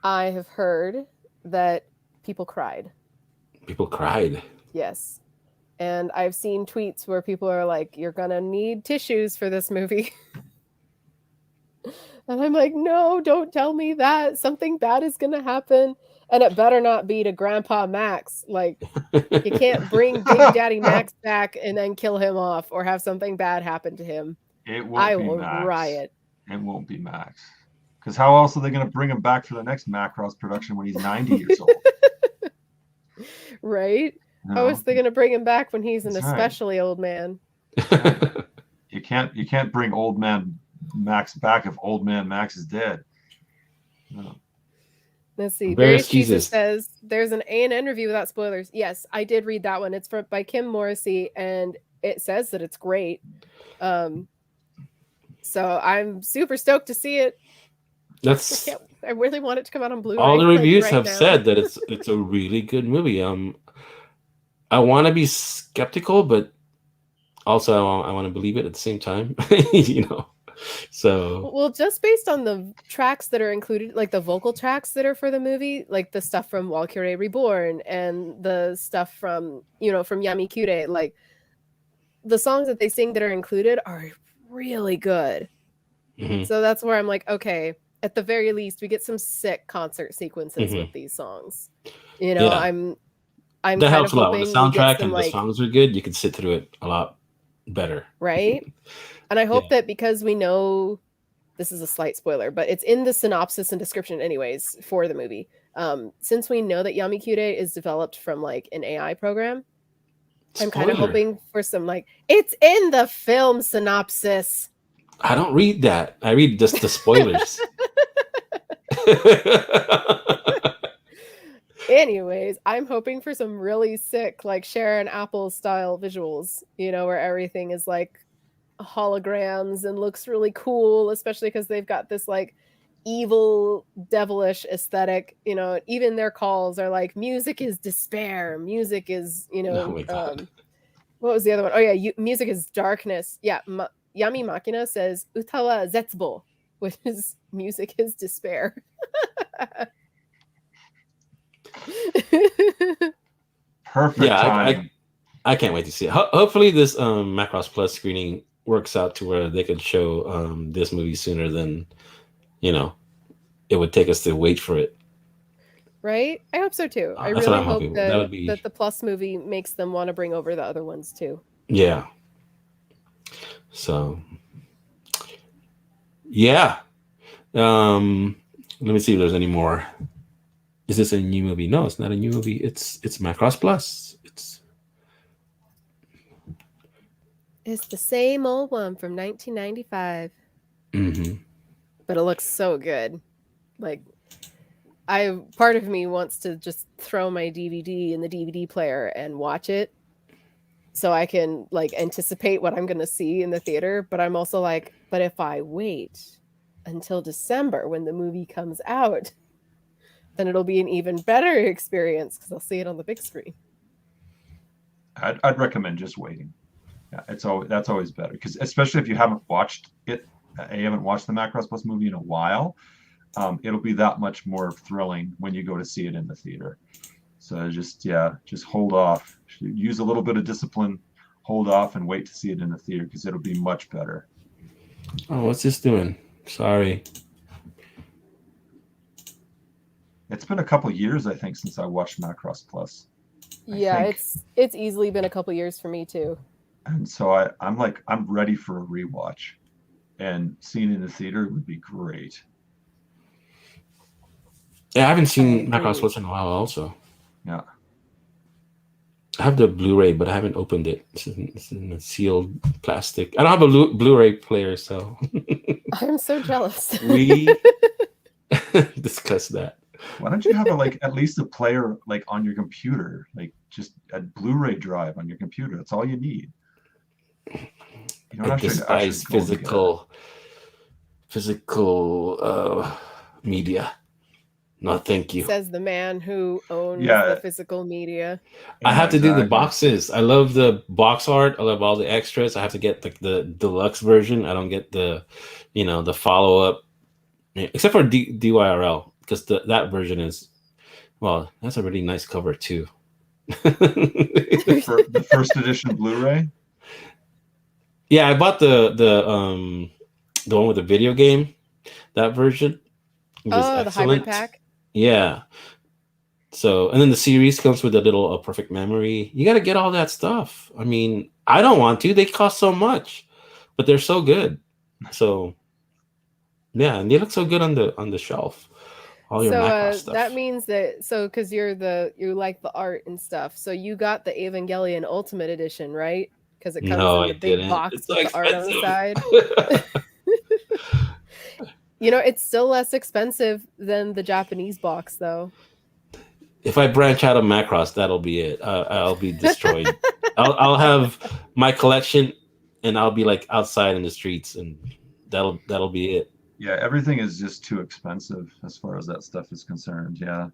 I have heard that people cried. People cried? Yes. And I've seen tweets where people are like, you're gonna need tissues for this movie. And I'm like, no, don't tell me that. Something bad is gonna happen. And it better not be to Grandpa Max. Like, you can't bring Big Daddy Max back and then kill him off or have something bad happen to him. It won't I be will Max. riot. It won't be Max. Because how else are they going to bring him back for the next Macross production when he's 90 years old? Right? You How know? is they going to bring him back when he's an That's right. especially old man? You can't bring old man Max back if old man Max is dead. No. Let's see. Where's Various Jesus Jesus? says there's an A&N review without spoilers. Yes, I did read that one. It's by Kim Morrissey, and it says that it's great. So I'm super stoked to see it. That's I really want it to come out on Blu-ray. all the reviews right have now. said that it's a really good movie. I want to be skeptical, but also I want to believe it at the same time. You know, so Well, just based on the tracks that are included, like the vocal tracks that are for the movie, like the stuff from Valkyrie Reborn and the stuff from from Yami Kyure, like the songs that they sing that are included are really good. mhm. So that's where I'm like, okay, at the very least, we get some sick concert sequences Mhm. with these songs. You know, Yeah. I'm that kind helps of a lot. When the hoping we get soundtrack some and the songs are good, you can sit through it a lot better. right. And I hope Yeah. that because we know this is a slight spoiler, but it's in the synopsis and description anyways for the movie. Since we know that Yami Kyure is developed from like an AI program, I'm kind of Spoiler. hoping for some like it's in the film synopsis. I don't read that. I read just the spoilers. Anyways, I'm hoping for some really sick, like Sharon Apple style visuals, where everything is like holograms and looks really cool, especially because they've got this like evil, devilish aesthetic. Even their calls are like music is despair, music is, Oh my God. what was the other one? Oh, yeah, music is darkness. Yeah, Yami Makina says Utawa Zetsubo, which is music is despair. Perfect Yeah, timing. I can't wait to see it. Hopefully, this Macross Plus screening works out to where they could show this movie sooner than it would take us to wait for it. Right? I hope so too. I That's what really I'm hope hoping. that, That would be that the Plus movie makes them want to bring over the other ones too. yeah. So yeah. Let me see if there's any more. Is this a new movie? No, it's not a new movie. It's Macross Plus. It's the same old one from 1995. Mm-hmm. But it looks so good. Like part of me wants to just throw my DVD in the DVD player and watch it so I can like anticipate what I'm going to see in the theater, but I'm also like, but if I wait until December when the movie comes out, then it'll be an even better experience because I'll see it on the big screen. I'd recommend just waiting. Yeah, that's always better because especially if you haven't watched it, you haven't watched the Macross Plus movie in a while, it'll be that much more thrilling when you go to see it in the theater. So just hold off. Use a little bit of discipline, hold off, and wait to see it in the theater because it'll be much better. Oh, what's this doing? Sorry. It's been a couple years, I think, since I watched Macross Plus. Yeah, it's easily been a couple years for me too. And so I'm ready for a rewatch, and seeing it in the theater would be great. Yeah, I haven't seen Macross Plus in a while. Also, yeah, I have the Blu-ray, but I haven't opened it. It's in a sealed plastic. I don't have a Blu-ray player, so I'm so jealous. We discuss that. Why don't you have at least a player like on your computer, like just a Blu-ray drive on your computer? That's all you need. You don't I despise physical media. No, thank you. Says the man who owns the physical media. I have to do the boxes. I love the box art. I love all the extras. I have to get the deluxe version. I don't get the follow-up, except for DYRL, because that version is, well, that's a really nice cover too. The first edition Blu-ray. Yeah, I bought the one with the video game. That version. Oh, excellent. The hybrid pack. Yeah, So, and then the series comes with a little perfect memory. You got to get all that stuff. I mean, I don't want to. They cost so much, but they're so good. So, yeah, and they look so good on the shelf. All your So Macross stuff. that means that because you like the art and stuff, so you got the Evangelion Ultimate Edition, right? Because it comes No, in I the big didn't. box It's so with the art on the side. expensive. It's still less expensive than the Japanese box, though. If I branch out of Macross, that'll be it. I'll be destroyed. I'll have my collection, and I'll be like outside in the streets, and that'll be it. Yeah, everything is just too expensive as far as that stuff is concerned. Yeah.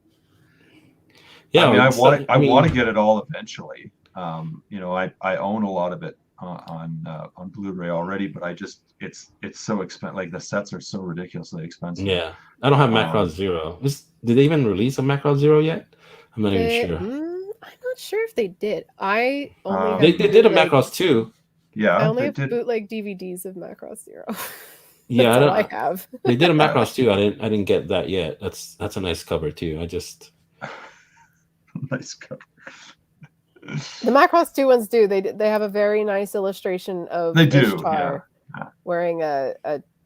Yeah, I mean, I mean, want to get it all eventually. I own a lot of it on Blu-ray already, but it's so expensive. Like the sets are so ridiculously expensive. Yeah, I don't have Macross Zero. Did they even release a Macross Zero yet? I'm not even sure. I'm not sure if they did. I only They did a Macross 2. Yeah, I only have did. bootleg DVDs of Macross Zero. Yeah, That's all I have. They did a Macross 2. I didn't get that yet. That's a nice cover too. Nice cover. The Macross 2 ones do. They have a very nice illustration of Ishtar wearing a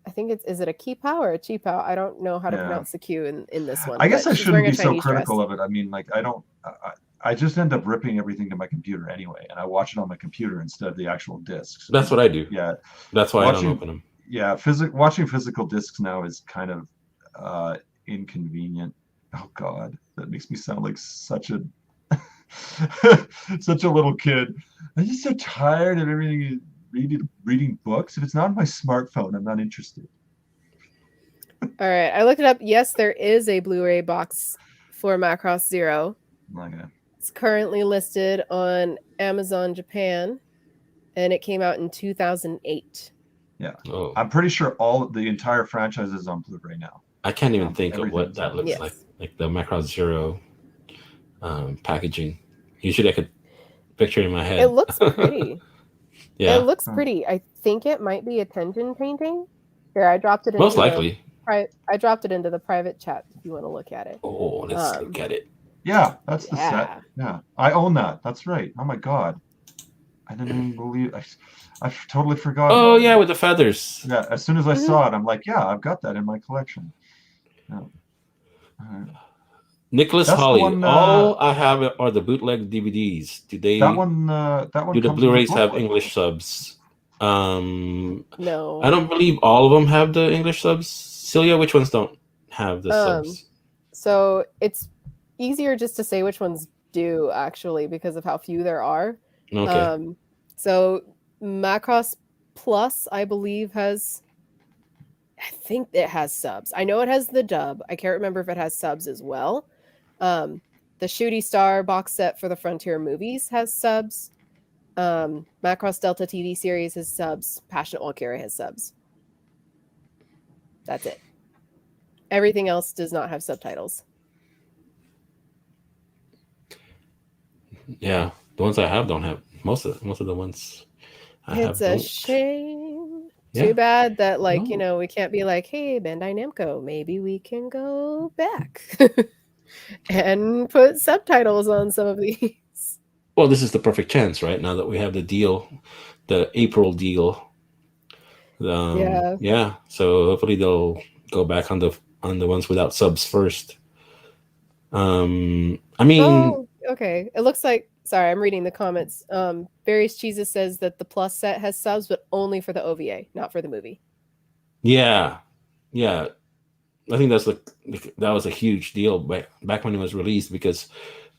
I think is it a Kipao or a Chipao? I don't know how to pronounce the Q in this one. I guess I shouldn't be so critical of it. I mean, like I just end up ripping everything to my computer anyway, and I watch it on my computer instead of the actual discs. That's what I do. Yeah, that's why I don't open them. Yeah, watching physical discs now is kind of inconvenient. Oh God, that makes me sound like such a such a little kid. I'm just so tired of everything. Reading books. If it's not on my smartphone, I'm not interested. All right, I looked it up. Yes, there is a Blu-ray box for Macross Zero. Okay. It's currently listed on Amazon Japan, and it came out in 2008. Yeah, I'm pretty sure the entire franchise is on Blu-ray now. I can't even think of what that looks like the Macross Zero packaging. Usually I could picture it in my head. It looks pretty. Yeah, it looks pretty. I think it might be a Tenjin painting. Here, I dropped it into most likely. I dropped it into the private chat if you want to look at it. Oh, let's look at it. Yeah, that's the set. Yeah, I own that. That's right. Oh my God, I didn't even believe. I totally forgot. Oh yeah, with the feathers. Yeah, as soon as I saw it, I'm like, yeah, I've got that in my collection. Yeah. Nicholas Hawley. All I have are the bootleg DVDs. Do they? That one. Do the Blu-rays have English subs? No. I don't believe all of them have the English subs. Celia, which ones don't have the subs? So it's easier just to say which ones do, actually, because of how few there are. Okay. So Macross Plus, I believe, I think it has subs. I know it has the dub. I can't remember if it has subs as well. The Shooty Star box set for the Frontier movies has subs. Macross Delta TV series has subs. Passionate Valkyria has subs. That's it. Everything else does not have subtitles. Yeah, the ones I have don't have most of the ones I have. It's a shame. Too bad that we can't be like, hey, Bandai Namco, maybe we can go back and put subtitles on some of these. Well, this is the perfect chance, right? Now that we have the deal, the April deal. Yeah. So hopefully they'll go back on the ones without subs first. I mean, okay. It looks like. Sorry, I'm reading the comments. Various Cheeses says that the Plus set has subs, but only for the OVA, not for the movie. Yeah. I think that was a huge deal back when it was released, because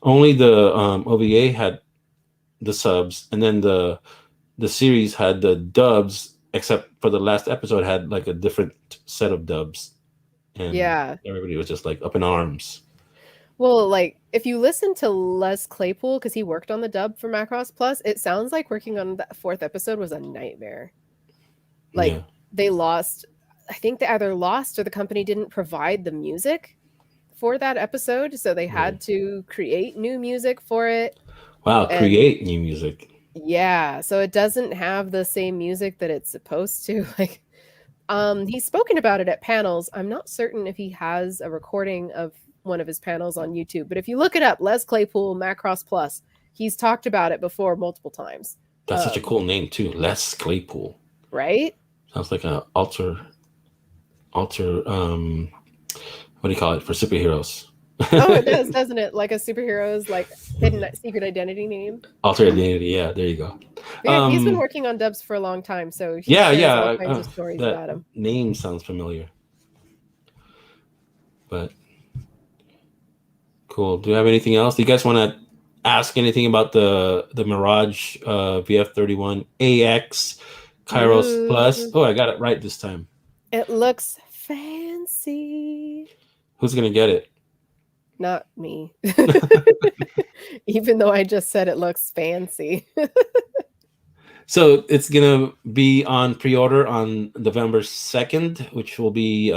only the OVA had the subs, and then the series had the dubs, except for the last episode had like a different set of dubs, and everybody was just like up in arms. Well, like if you listen to Les Claypool, because he worked on the dub for Macross Plus, it sounds like working on that 4th episode was a nightmare. Like they lost. I think they either lost or the company didn't provide the music for that episode, so they had to create new music for it. Wow, create new music. Yeah, so it doesn't have the same music that it's supposed to. Like, he's spoken about it at panels. I'm not certain if he has a recording of one of his panels on YouTube. But if you look it up, Les Claypool Macross Plus, he's talked about it before multiple times. That's such a cool name too, Les Claypool. Right? Sounds like an alter. What do you call it for superheroes? Oh, it does, doesn't it? Like a superhero's like hidden secret identity name. Alter identity. Yeah, there you go. Yeah, he's been working on dubs for a long time, so he yeah, shares yeah. all kinds of stories that about him. Name sounds familiar. But cool. Do you have anything else? Do you guys want to ask anything about the Mirage VF31 AX Kairos Plus? Oh, I got it right this time. It looks fancy. Who's gonna get it? Not me. Even though I just said it looks fancy. So it's gonna be on pre-order on November 2nd, which will be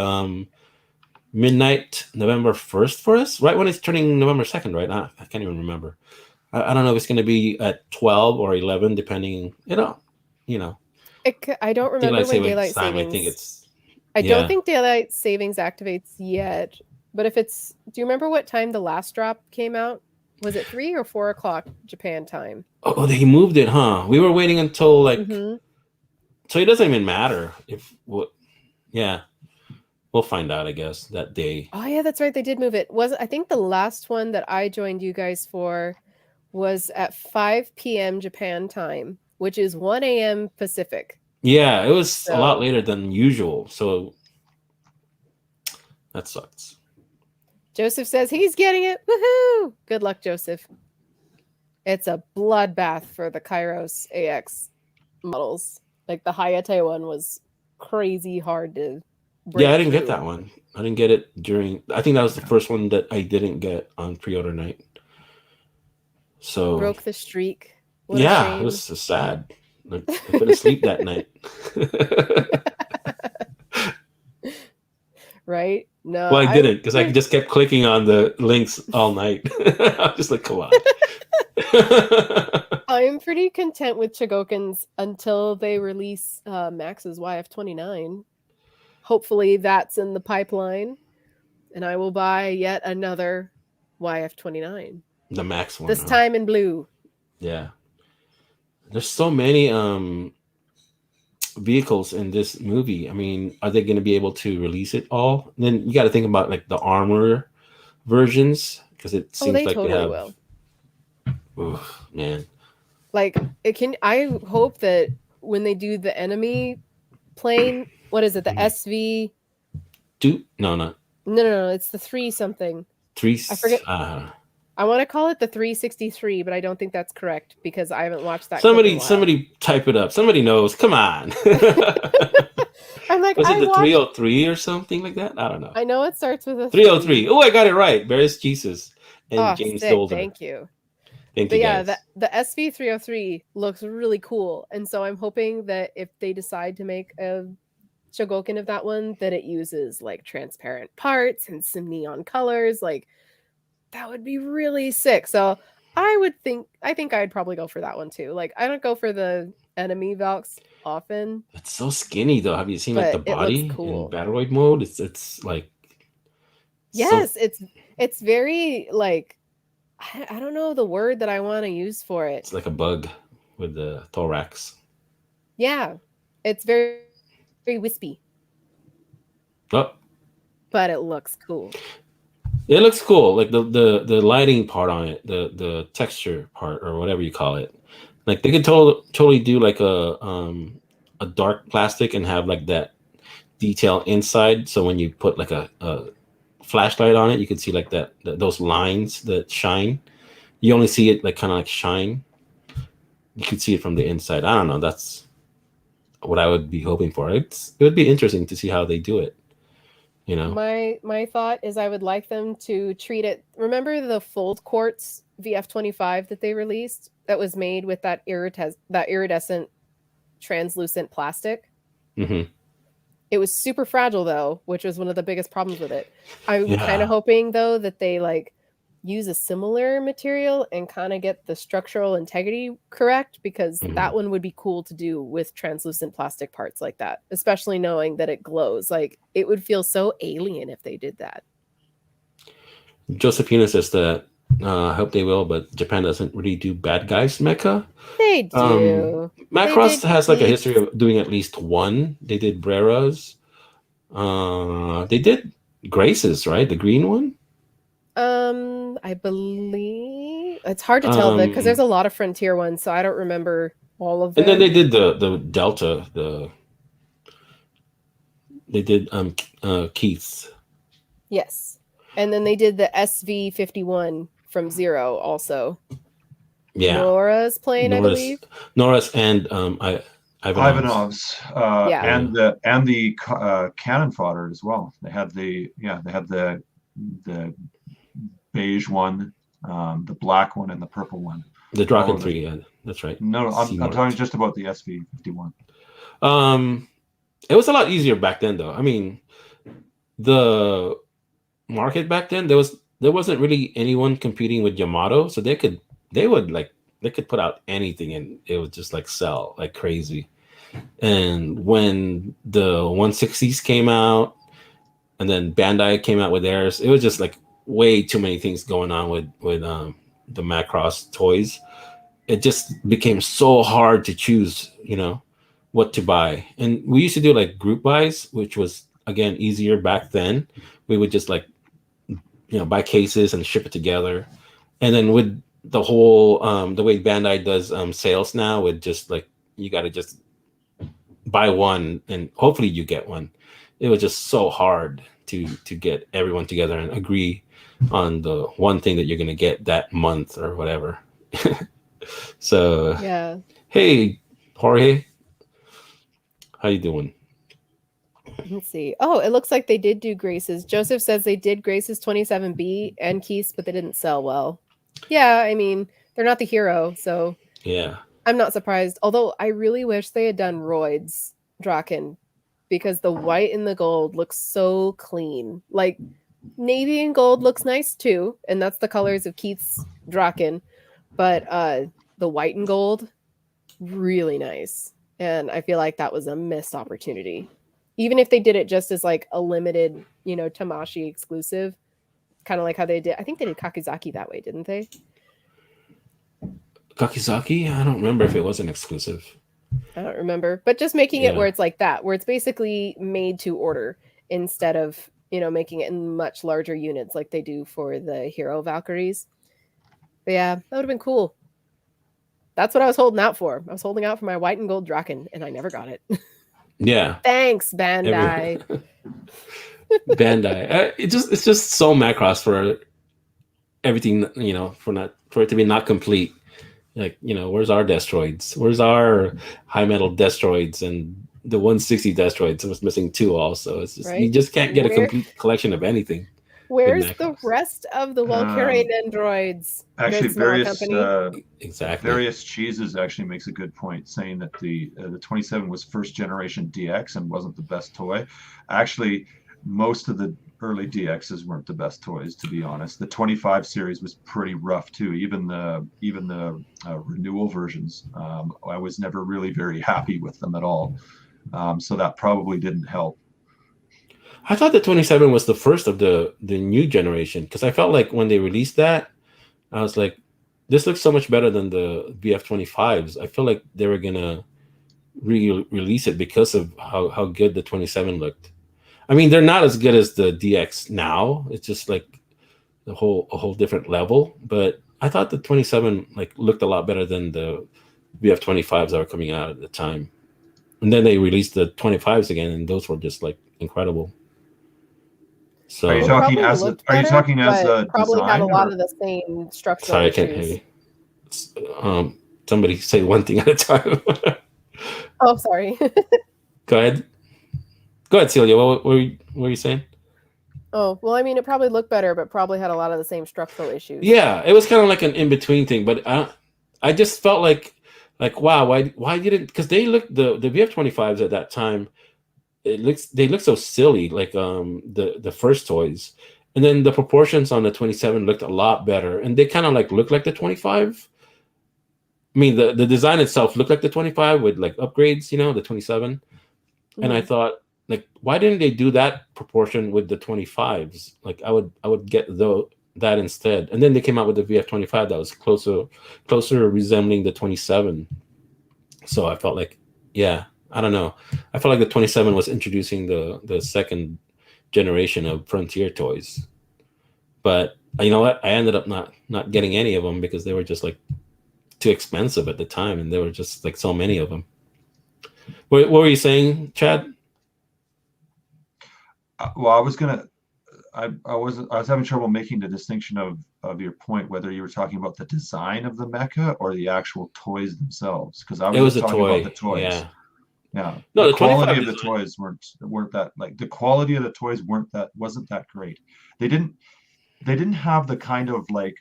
midnight November 1st for us, right when it's turning November 2nd, right? I can't even remember. I don't know if it's gonna be at 12 or 11, depending. I don't remember when daylight time. savings. I think it's. I don't think daylight savings activates yet. But if it's, do you remember what time the last drop came out? Was it 3 or 4 o'clock Japan time? Oh, they moved it, huh? We were waiting until like. Mm-hmm. So it doesn't even matter if what. Yeah, we'll find out. I guess that day. Oh yeah, that's right. They did move it. I think the last one that I joined you guys for was at 5 p.m. Japan time, which is 1 a.m. Pacific. Yeah, it was a lot later than usual. So that sucks. Joseph says he's getting it. Woohoo! Good luck, Joseph. It's a bloodbath for the Kairos AX models. Like the Hayate one was crazy hard to break I didn't through. get that one. I didn't get it during. I think that was the first one that I didn't get on pre-order night. So broke the streak. What it was so sad. Like, I couldn't sleep that night. Right? No. Well, I didn't because I just kept clicking on the links all night. I was just like, come on. I'm pretty content with Chigokins until they release Max's YF29. Hopefully that's in the pipeline, and I will buy yet another YF29. The Max one. This time in blue. Yeah. There's so many vehicles in this movie. I mean, are they going to be able to release it all? And then you got to think about like the armor versions because it seems they like totally they have. Will. Oof, man. Like it can. I hope that when they do the enemy plane, what is it? The SV. No. It's the 3 something. 3. I forget. I want to call it the 363, but I don't think that's correct because I haven't watched that. Somebody type it up. Somebody knows. Come on. I'm like, was it the 303 or something like that? I don't know. I know it starts with a 303. Oh, I got it right. Bears Jesus and James Dolder. Thank you. Thank you, guys. The SV303 looks really cool, and so I'm hoping that if they decide to make a Shogoken of that one, that it uses like transparent parts and some neon colors. Like that would be really sick. So I think I'd probably go for that one too. Like I don't go for the enemy Valks often. It's so skinny though. Have you seen like the body cool. in Battleroid mode? It's like yes, it's very like I don't know the word that I want to use for it. It's like a bug with the thorax. Yeah, it's very very wispy. Oh, but it looks cool. It looks cool, like the lighting part on it, the texture part or whatever you call it. Like they could totally do like a dark plastic and have like that detail inside. So when you put like a flashlight on it, you can see like those lines that shine. You only see it like kind of like shine. You could see it from the inside. I don't know. That's what I would be hoping for. It would be interesting to see how they do it. You know, my thought is I would like them to treat it. Remember the Fold Quartz VF25 that they released that was made with that iridescent translucent plastic? Mm-hmm. It was super fragile though, which was one of the biggest problems with it. I'm kind of hoping though that they like use a similar material and kind of get the structural integrity correct, because that one would be cool to do with translucent plastic parts like that, especially knowing that it glows. Like it would feel so alien if they did that. Josephina says that I hope they will, but Japan doesn't really do bad guys mecha. They do. They Macross did has like a Keith. history of doing at least one. They did Breras. They did Graces, right? The green one. I believe it's hard to tell because there's a lot of Frontier ones, so I don't remember all of them. And then they did the Delta. They did Keith's. Yes, and then they did the SV51 from Zero also. Yeah, Nora's playing, I believe. Nora's and Ivanov's, Yeah. and the cannon fodder as well. They had the beige one, the black one, and the purple one. The Draken 3, yeah, that's right. No, I'm talking just about the SV51. It was a lot easier back then, though. I mean, the market back then there wasn't really anyone competing with Yamato, so they could put out anything and it would just like sell like crazy. And when the 160s came out, and then Bandai came out with theirs, it was just like way too many things going on with the Macross toys. It just became so hard to choose, what to buy. And we used to do like group buys, which was again easier back then. We would just like buy cases and ship it together. And then with the whole the way Bandai does sales now, with just like you got to just buy one and hopefully you get one. It was just so hard to get everyone together and agree on the one thing that you're going to get that month or whatever. So yeah. Hey Jorge, how you doing? Let's see. Oh, it looks like they did do Graces. Joseph says they did Graces 27B and Keith's, but they didn't sell well. Yeah, I mean, they're not the hero, so yeah, I'm not surprised. Although I really wish they had done Royd's Draken, because the white and the gold looks so clean. Like navy and gold looks nice too, and that's the colors of Keith's Draken. But the white and gold, really nice. And I feel like that was a missed opportunity. Even if they did it just as like a limited, Tamashi exclusive, kind of like how they did. I think they did Kakizaki that way, didn't they? Kakizaki? I don't remember if it was an exclusive. I don't remember, but just making it where it's like that, where it's basically made to order instead of, making it in much larger units like they do for the Hero Valkyries. But yeah, that would have been cool. That's what I was holding out for. I was holding out for my white and gold Draken, and I never got it. Yeah. Thanks, Bandai. Bandai. It's just so Macross for everything, for it to be not complete. Like, where's our Destroids? Where's our high metal Destroids? And the 160 Destroids was missing 2 also. It's just right? You just can't get a complete collection of anything. Where's the rest of the Valkyrian androids? Actually, exactly. Various Cheeses actually makes a good point, saying that the 27 was first generation DX and wasn't the best toy. Actually, most of the early DXs weren't the best toys, to be honest. The 25 series was pretty rough too. Even the renewal versions, I was never really very happy with them at all. So that probably didn't help. I thought the 27 was the first of the new generation, because I felt like when they released that, I was like, this looks so much better than the BF25s. I feel like they were gonna release it because of how good the 27 looked. I mean, they're not as good as the DX now. It's just like a whole different level. But I thought the 27 like looked a lot better than the BF25s that were coming out at the time. And then they released the 25s again, and those were just like incredible. So are you talking as a probably design, had a lot of the same structural sorry, issues. I can't hear you. Somebody say one thing at a time. Oh, sorry. Go ahead, Celia. What were you saying? Oh, well, I mean, it probably looked better, but probably had a lot of the same structural issues. Yeah, it was kind of like an in-between thing, but I just felt like wow, why didn't, because they looked, the BF25s at that time, they look so silly, like the first toys, and then the proportions on the 27 looked a lot better, and they kind of like looked like the 25. I mean, the design itself looked like the 25 with like upgrades, the 27. Mm-hmm. And I thought, like, why didn't they do that proportion with the 25s? Like, I would get that instead. And then they came out with the VF-25 that was closer resembling the 27. So I felt like, yeah, I don't know. I felt like the 27 was introducing the second generation of Frontier toys. But you know what? I ended up not getting any of them because they were just like too expensive at the time, and there were just like so many of them. What were you saying, Chad? Well, I was having trouble making the distinction of your point, whether you were talking about the design of the mecha or the actual toys themselves, because I It was was just a talking about toy. the toys. Yeah. Yeah, No, the the quality 25 of the design. toys weren't that, like, the quality of the toys wasn't that great. They didn't have the kind of, like,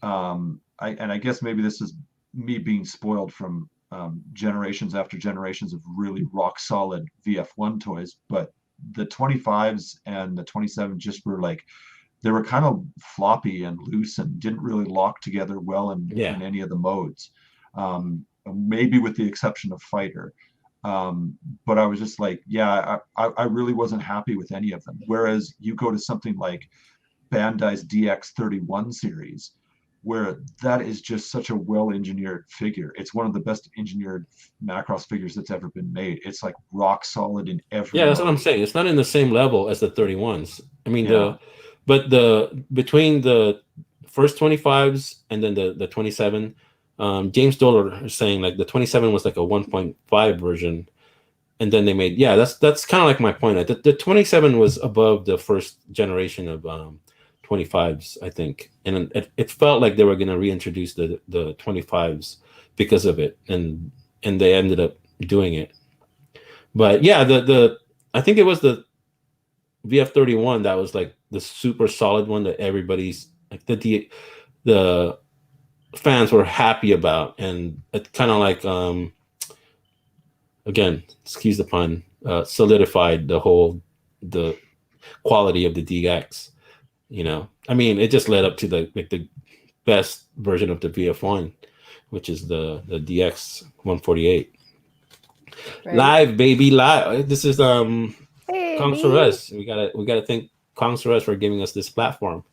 I guess maybe this is me being spoiled from generations after generations of really rock solid VF1 toys, but the 25s and the 27 just were like, they were kind of floppy and loose and didn't really lock together well Yeah. in any of the modes, maybe with the exception of fighter. But I was just like, yeah, I really wasn't happy with any of them. Whereas you go to something like Bandai's DX31 series, where that is just such a well-engineered figure. It's one of the best engineered Macross figures that's ever been made. It's like rock solid in every Yeah, that's what I'm mode. saying. It's not in the same level as the 31s. I mean Yeah. but the between the first 25s and then the 27, James Doller is saying like the 27 was like a 1.5 version, and then they made, yeah, that's kind of like my point. The 27 was above the first generation of 25s, I think, and it felt like they were going to reintroduce the 25s because of it, and they ended up doing it. But yeah, the I think it was the VF-31 that was like the super solid one that everybody's like the fans were happy about, and it kind of like again, excuse the pun, solidified the quality of the DX. You know, I mean, it just led up to the best version of the VF1, which is the DX 148. Right. Live, baby, live. This is Hey, Kong B. Suarez. We gotta thank Kong Suarez for giving us this platform,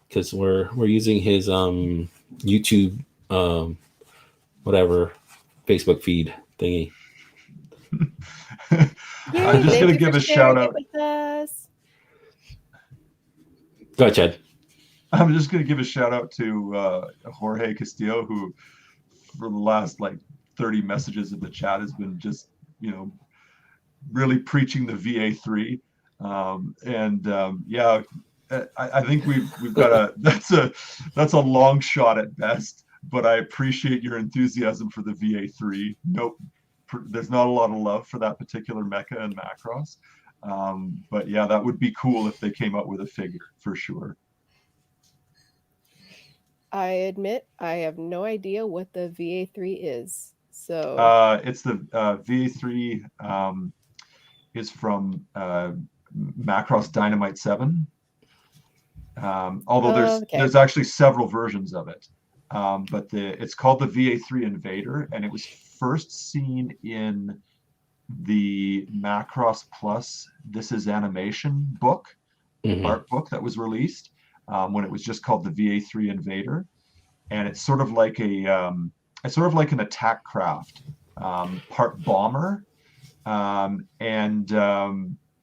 because we're using his YouTube whatever Facebook feed thingy. I'm Yay, just thank gonna you give for a shout sharing it out. with us. Go ahead, Chad. I'm just gonna give a shout out to Jorge Castillo, who for the last like 30 messages in the chat has been just, really preaching the VA3. Yeah, I think we've got that's a long shot at best, but I appreciate your enthusiasm for the VA3. Nope, there's not a lot of love for that particular mecha and Macross. But yeah, that would be cool if they came out with a figure for sure. I admit I have no idea what the VA3 is. So It's the VA3 is from Macross Dynamite 7. Although okay. there's actually several versions of it. But it's called the VA3 Invader, and it was first seen in the Macross Plus This Is Animation book, Mhm. art book that was released when it was just called the VA3 Invader. And it's sort of like an attack craft, part bomber, and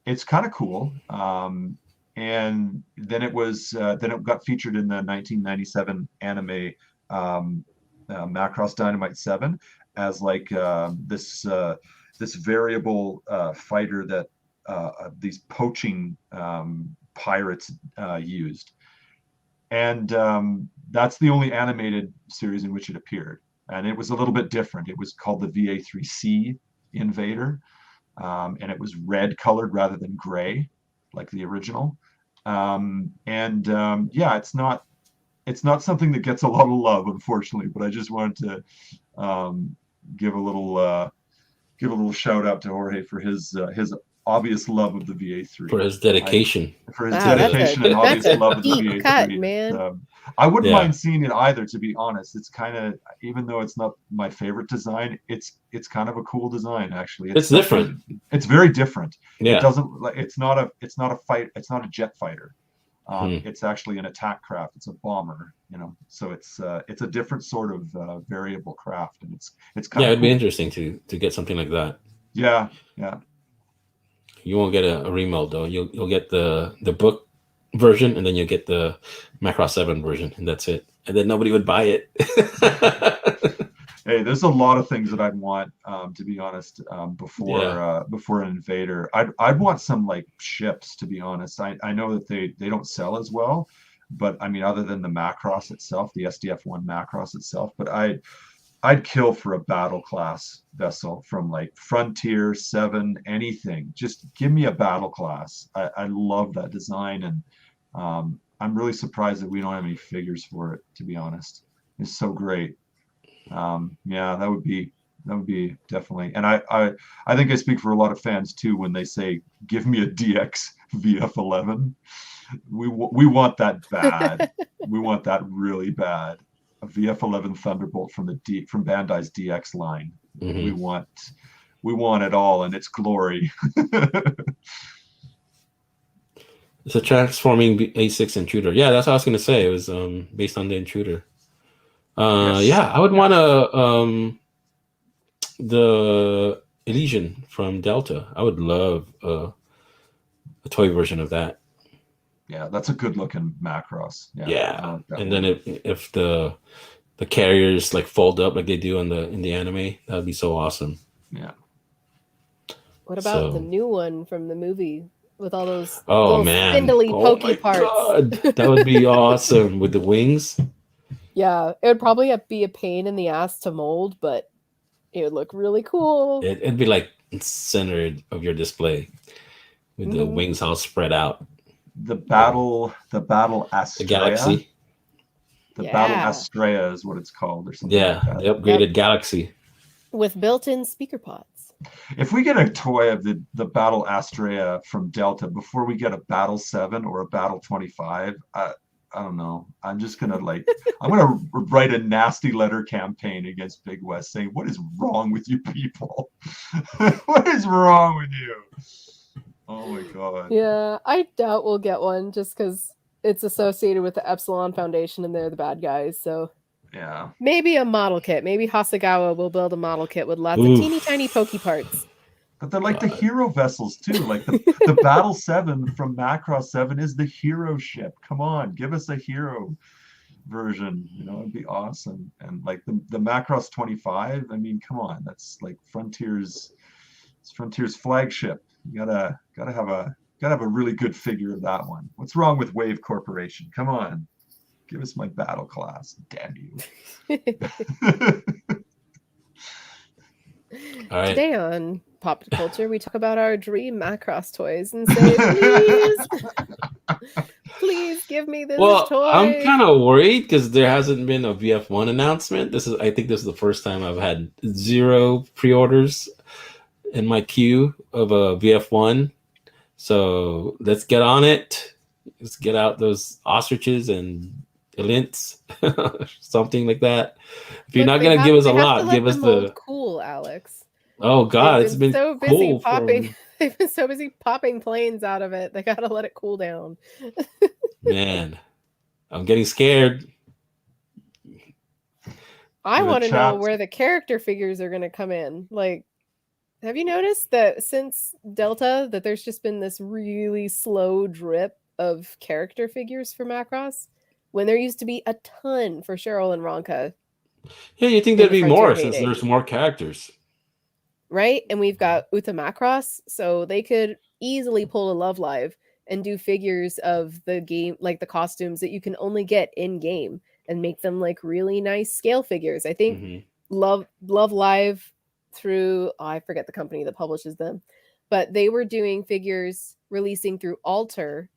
it's kind of cool. And then it got featured in the 1997 anime Macross Dynamite 7 as like this variable fighter that these poaching pirates used. And that's the only animated series in which it appeared. And it was a little bit different. It was called the VA3C Invader, and it was red colored rather than gray, like the original. Yeah, it's not something that gets a lot of love, unfortunately. But I just wanted to give a little shout out to Jorge for his obvious love of the VA3. For his dedication. For his Wow, dedication and obvious that's a love of the deep VA3. cut, man. I wouldn't Yeah. mind seeing it either, to be honest. It's kind of, even though it's not my favorite design, it's kind of a cool design actually. It's different. It's very different. Yeah. It doesn't, it's not a fight. It's not a jet fighter. It's actually an attack craft. It's a bomber, so it's a different sort of variable craft, and it's kind Yeah, of it'd be cool. interesting to get something like that. Yeah. You won't get a remold though. You'll get the book version, and then you'll get the Macross 7 version, and that's it. And then nobody would buy it. Hey, there's a lot of things that I'd want, to be honest, Yeah. before an invader. I'd want some like ships, to be honest. I know that they don't sell as well, but I mean, other than the Macross itself, the SDF-1 Macross itself, but I'd kill for a battle class vessel from like Frontier 7, anything. Just give me a battle class. I love that design, and I'm really surprised that we don't have any figures for it, to be honest. It's so great. Yeah, that would be definitely. And I think I speak for a lot of fans too when they say, "Give me a DX VF11." We want that bad. We want that really bad. A VF11 Thunderbolt from from Bandai's DX line. Mm-hmm. We want it all in its glory. It's a transforming A6 intruder. Yeah, that's what I was gonna say. It was based on the intruder. Yes. Yeah, I would want the Elysian from Delta. I would love a toy version of that. Yeah, that's a good looking Macross. Yeah. Yeah, That and one. then if the carriers like fold up like they do in the anime, that would be so awesome. Yeah. What about the So, new one from the movie with all those oh little man, spindly, oh pokey my parts? god, that would be awesome with the wings. Yeah, it would probably be a pain in the ass to mold, but it would look really cool. It'd be like centered of your display with the wings all spread out. The battle Astrea. The Galaxy. The Battle Astrea is what it's called, or something Yeah, like that. the upgraded Galaxy. With built-in speaker pods. If we get a toy of the Battle Astrea from Delta before we get a Battle 7 or a Battle 25, I don't know. I'm just gonna I'm gonna write a nasty letter campaign against Big West saying, "What is wrong with you people? What is wrong with you?" Oh my god. Yeah, I doubt we'll get one just because it's associated with the Epsilon Foundation and they're the bad guys. So yeah, maybe a model kit. Maybe Hasegawa will build a model kit with lots of teeny tiny pokey parts. But they're like the hero vessels too. Like the Battle 7 from Macross 7 is the hero ship. Come on, give us a hero version. It'd be awesome. And like the Macross 25, I mean, come on, that's like Frontier's flagship. You gotta have a really good figure of that one. What's wrong with Wave Corporation? Come on, give us my battle class. Damn you. All right. Today on Pop Culture, we talk about our dream Macross toys and say, please give me this toy. I'm kind of worried because there hasn't been a VF1 announcement. I think this is the first time I've had 0 pre-orders in my queue of a VF1. So let's get on it. Let's get out those ostriches and elints, something like that. If you're not going to give us a lot, give us the cool, Alex. Oh god, it's been so busy cool popping. They've been so busy popping planes out of it. They gotta let it cool down. Man, I'm getting scared. I want to know where the character figures are going to come in. Like, have you noticed that since Delta, that there's just been this really slow drip of character figures for Macross, when there used to be a ton for Cheryl and Ronka? Yeah, you think there'd be more since there's more characters. Right? And we've got Uta Macross, so they could easily pull a Love Live and do figures of the game, like the costumes that you can only get in game, and make them like really nice scale figures. I think Love Live through, I forget the company that publishes them, but they were doing figures releasing through Alter,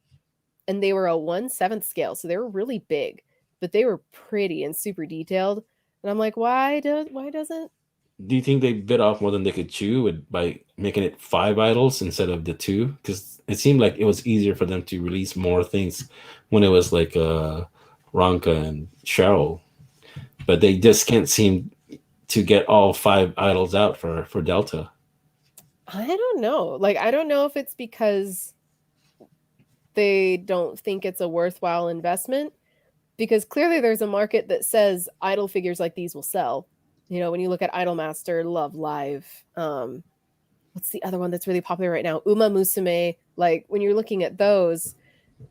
and they were a 1/7 scale, so they were really big, but they were pretty and super detailed. And I'm like, why doesn't? Do you think they bit off more than they could chew by making it 5 idols instead of the 2? Because it seemed like it was easier for them to release more things when it was like Ronka and Cheryl, but they just can't seem to get all 5 idols out for Delta. I don't know. Like, I don't know if it's because they don't think it's a worthwhile investment, because clearly there's a market that says idol figures like these will sell. You know, when you look at Idolmaster, Love Live, what's the other one that's really popular right now? Uma Musume. Like when you're looking at those,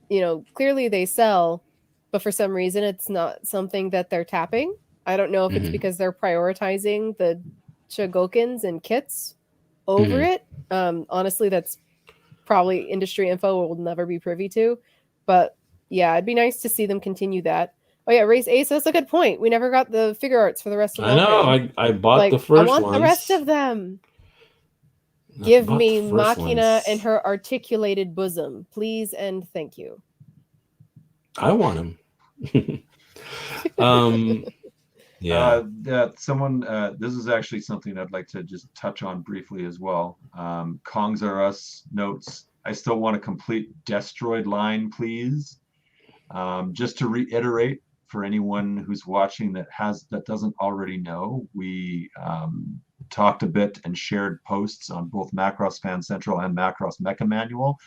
you know, clearly they sell, but for some reason it's not something that they're tapping. I don't know if it's because they're prioritizing the Chogokins and kits over it. Honestly, that's probably industry info we'll never be privy to. But yeah, it'd be nice to see them continue that. Oh yeah, Race Ace, that's a good point. We never got the figure arts for the rest of I know. Valkyrie. I bought Like, the first I want ones. the rest of them. I Give bought me the first Machina ones. and her articulated bosom, please and thank you. I want them. Yeah. Someone, this is actually something I'd like to just touch on briefly as well. Kongs R Us notes, I still want a complete Destroid line, please. Just to reiterate for anyone who's watching that doesn't already know, we talked a bit and shared posts on both Macross Fan Central and Macross Mecha Manual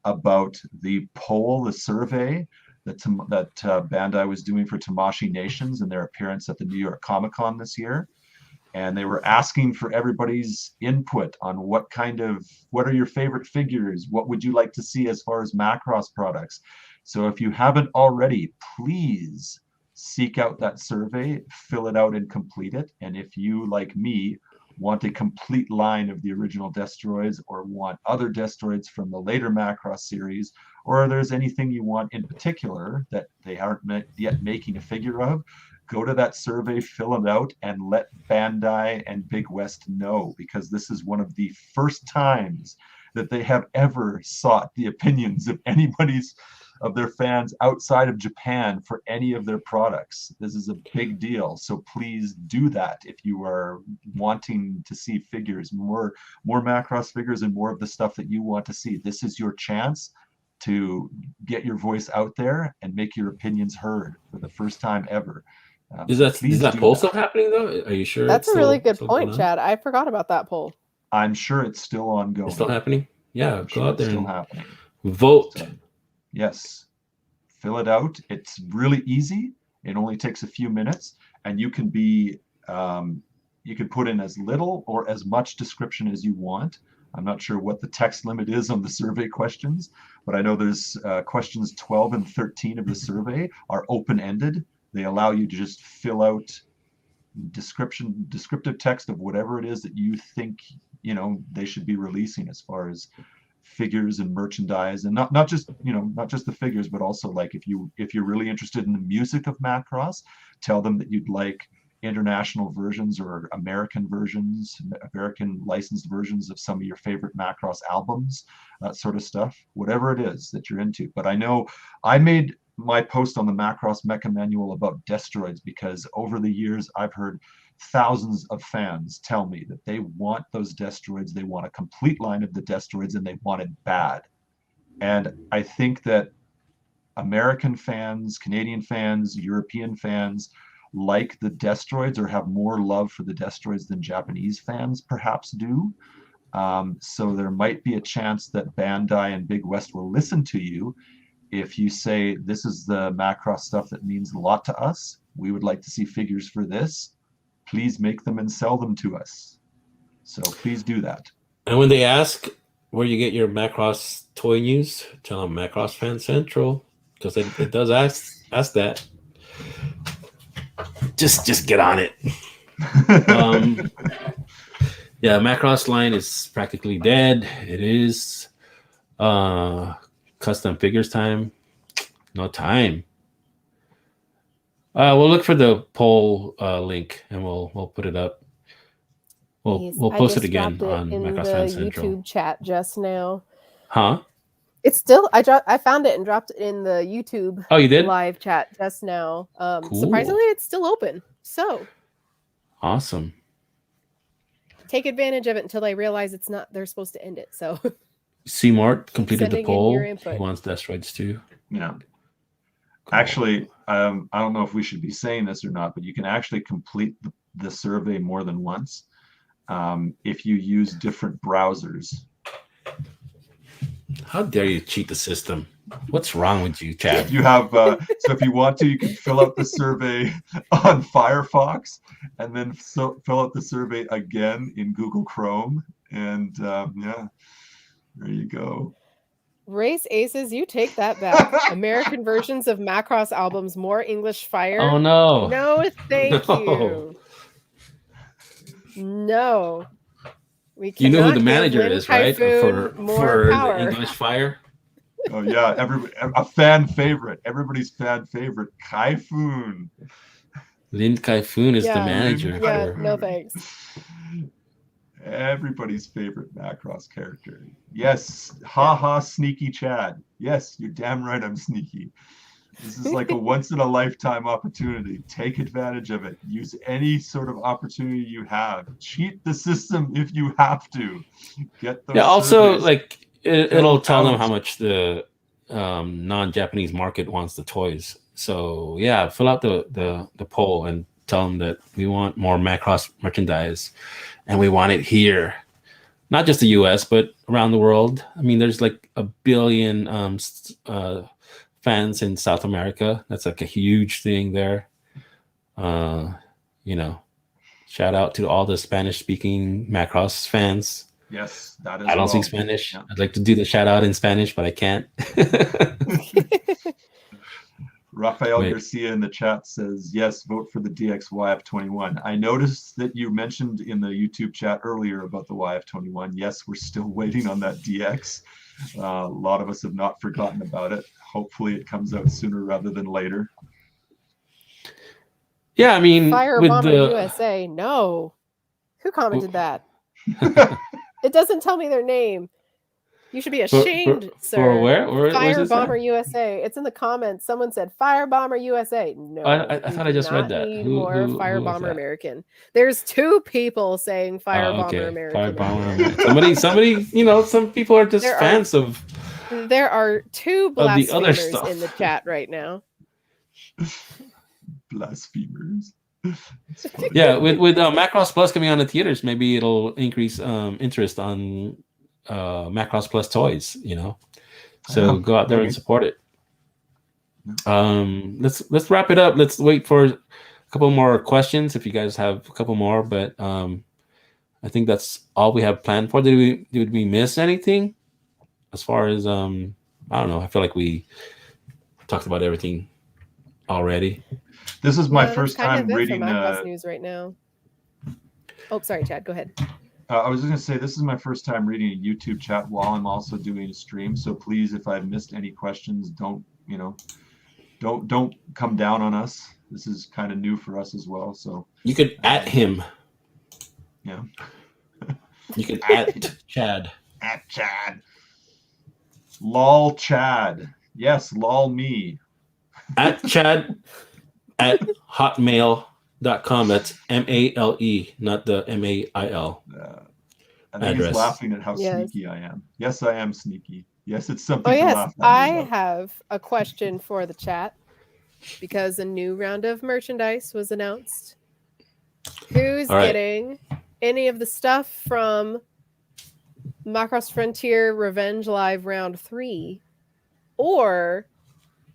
about the poll, the survey that Bandai was doing for Tamashii Nations and their appearance at the New York Comic Con this year. And they were asking for everybody's input on what are your favorite figures? What would you like to see as far as Macross products? So if you haven't already, please seek out that survey, fill it out and complete it. And if you, like me, want a complete line of the original Destroids or want other Destroids from the later Macross series, or there's anything you want in particular that they aren't yet making a figure of, go to that survey, fill it out, and let Bandai and Big West know, because this is one of the first times that they have ever sought the opinions of their fans outside of Japan for any of their products. This is a big deal. So please do that if you are wanting to see figures, more Macross figures and more of the stuff that you want to see. This is your chance to get your voice out there and make your opinions heard for the first time ever. Is that poll still happening though? Are you sure? That's a really good point, Chad. I forgot about that poll. I'm sure it's still ongoing. It's still happening? Yeah, go out there and vote. So, yes, fill it out. It's really easy. It only takes a few minutes, and you can put in as little or as much description as you want. I'm not sure what the text limit is on the survey questions, but I know there's questions 12 and 13 of the survey are open-ended. They allow you to just fill out descriptive text of whatever it is that you think they should be releasing as far as figures and merchandise, and not just the figures, but also like if you're really interested in the music of Macross, tell them that you'd like international versions or American licensed versions of some of your favorite Macross albums, that sort of stuff, whatever it is that you're into. But I know I made my post on the Macross Mecha Manual about Destroids because over the years I've heard thousands of fans tell me that they want those Destroids, they want a complete line of the Destroids, and they want it bad. And I think that American fans, Canadian fans, European fans like the Destroids or have more love for the Destroids than Japanese fans perhaps do. So there might be a chance that Bandai and Big West will listen to you if you say, this is the Macross stuff that means a lot to us. We would like to see figures for this. Please make them and sell them to us. So please do that. And when they ask where you get your Macross toy news, tell them Macross Fan Central, because it does ask that. Just get on it. Yeah, Macross line is practically dead. It is custom figures time. No time. We'll look for the poll link and we'll put it up. We'll post it again on Macross Fan Central. YouTube chat just now. Huh? It's still I found it and dropped it in the YouTube. Oh, you did? Live chat just now. Cool. Surprisingly, it's still open. So awesome. Take advantage of it until they realize it's not. They're supposed to end it. So C-Mart completed the poll. He input. wants Destroids too. Yeah. Cool. Actually, I don't know if we should be saying this or not, but you can actually complete the survey more than once if you use different browsers. How dare you cheat the system? What's wrong with you, Chad? You have so if you want to, you can fill out the survey on Firefox, and then fill out the survey again in Google Chrome, and yeah, there you go. Race Aces, you take that back. American versions of Macross albums, more English fire. Oh no. No, thank No. you. No. We You know who cannot the give manager Lin is, right? Kai-Foon more For power. the English Fire. Oh yeah, a fan favorite, everybody's fan favorite, Kai-Foon. Lin Kai-Foon is the Yeah. manager. Yeah, for- no thanks. Everybody's favorite Macross character. Yes, haha, sneaky Chad. Yes, you're damn right, I'm sneaky. This is like a once in a lifetime opportunity. Take advantage of it. Use any sort of opportunity you have. Cheat the system if you have to. Get those. Yeah. Also, surveys. like it'll tell them out. how much the non-Japanese market wants the toys. So yeah, fill out the poll and tell them that we want more Macross merchandise, and we want it here, not just the U.S. but around the world. I mean, there's like 1 billion fans in South America. That's like a huge thing there. You know, shout out to all the Spanish-speaking Macross fans. Yes, that is. I don't well. speak Spanish. Yeah. I'd like to do the shout out in Spanish, but I can't. Rafael Wait. Garcia in the chat says, yes, vote for the DXYF21. I noticed that you mentioned in the YouTube chat earlier about the YF21. Yes, we're still waiting on that DX. A lot of us have not forgotten about it. Hopefully it comes out sooner rather than later. Yeah, I mean, Fire with Bomber the USA. No. Who commented that? It doesn't tell me their name. You should be ashamed, sir. For where Fire is Bomber that? USA. It's in the comments. Someone said Fire Bomber USA. No, I we thought I just do read not that. need Who- more who- Fire who was Bomber that? American. There's 2 people saying Fire Oh, Bomber okay. American. Fire in Bomber here. American. Somebody, you know, some people are just There are- fans of. There are 2 Of the other blasphemers stuff. in the chat right now. Blasphemers. That's funny. Yeah, with Macross Plus coming on the theaters, maybe it'll increase interest on Macross Plus toys. You know, so Yeah, go out there maybe. and support it. Let's wrap it up. Let's wait for a couple more questions if you guys have a couple more, but I think that's all we have planned for. Did we miss anything as far as I don't know. I feel like we talked about everything already. This is my Yeah, first that's kind time of it reading. for Macross news right now. Oh, sorry, Chad. Go ahead. I was just gonna say this is my first time reading a YouTube chat while I'm also doing a stream. So please, if I've missed any questions, don't come down on us. This is kind of new for us as well. So You could at him. yeah, You could at Chad. at Chad. Lol Chad. Yes, lol me. At Chad at hotmail.com. That's MALE, not the MAIL. I think Address. he's laughing at how Yes. sneaky I am. Yes, I am sneaky. Yes, it's something Oh, to yes. laugh at. I me about. have a question for the chat because a new round of merchandise was announced. Who's All right. getting any of the stuff from Macross Frontier Revenge Live Round 3 or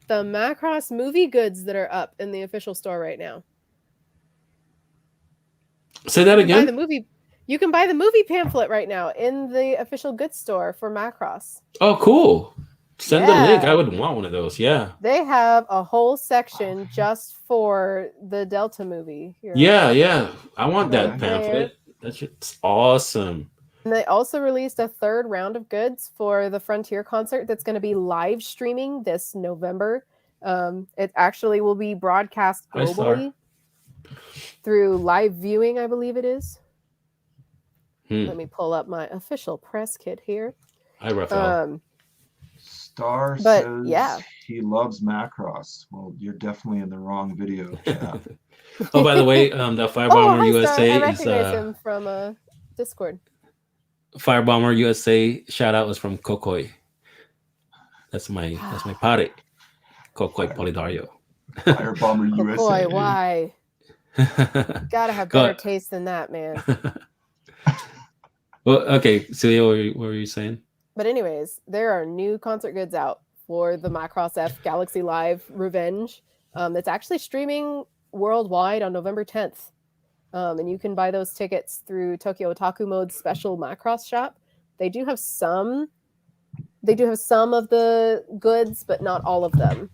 the Macross movie goods that are up in the official store right now? Say that You can buy again. the movie. You can buy the movie pamphlet right now in the official goods store for Macross. Oh, cool. Send the link. Yeah. I would want one of those. Yeah. They have a whole section just for the Delta movie. Here. Yeah. I want that Right pamphlet. That shit's awesome. And they also released a 3rd round of goods for the Frontier concert that's going to be live streaming this November. It actually will be broadcast Hi, Star. globally through live viewing, I believe it is. Let me pull up my official press kit here. Hi, Rafael. Star But, says yeah. he loves Macross. Well, you're definitely in the wrong video, Chad. Oh, by the way, the Firebomber hi, Star. USA I is recognize him from Discord. Firebomber USA shout out was from Kokoi. That's my pare. Kokoi Polidario. Firebomber Oh USA. boy, why? Gotta have Go better ahead. taste than that, man. Well, okay, Celia, what were you saying? But anyways, there are new concert goods out for the Macross F Galaxy Live Revenge. That's actually streaming worldwide on November 10th. And you can buy those tickets through Tokyo Otaku Mode's special Macross shop. They do have some of the goods, but not all of them.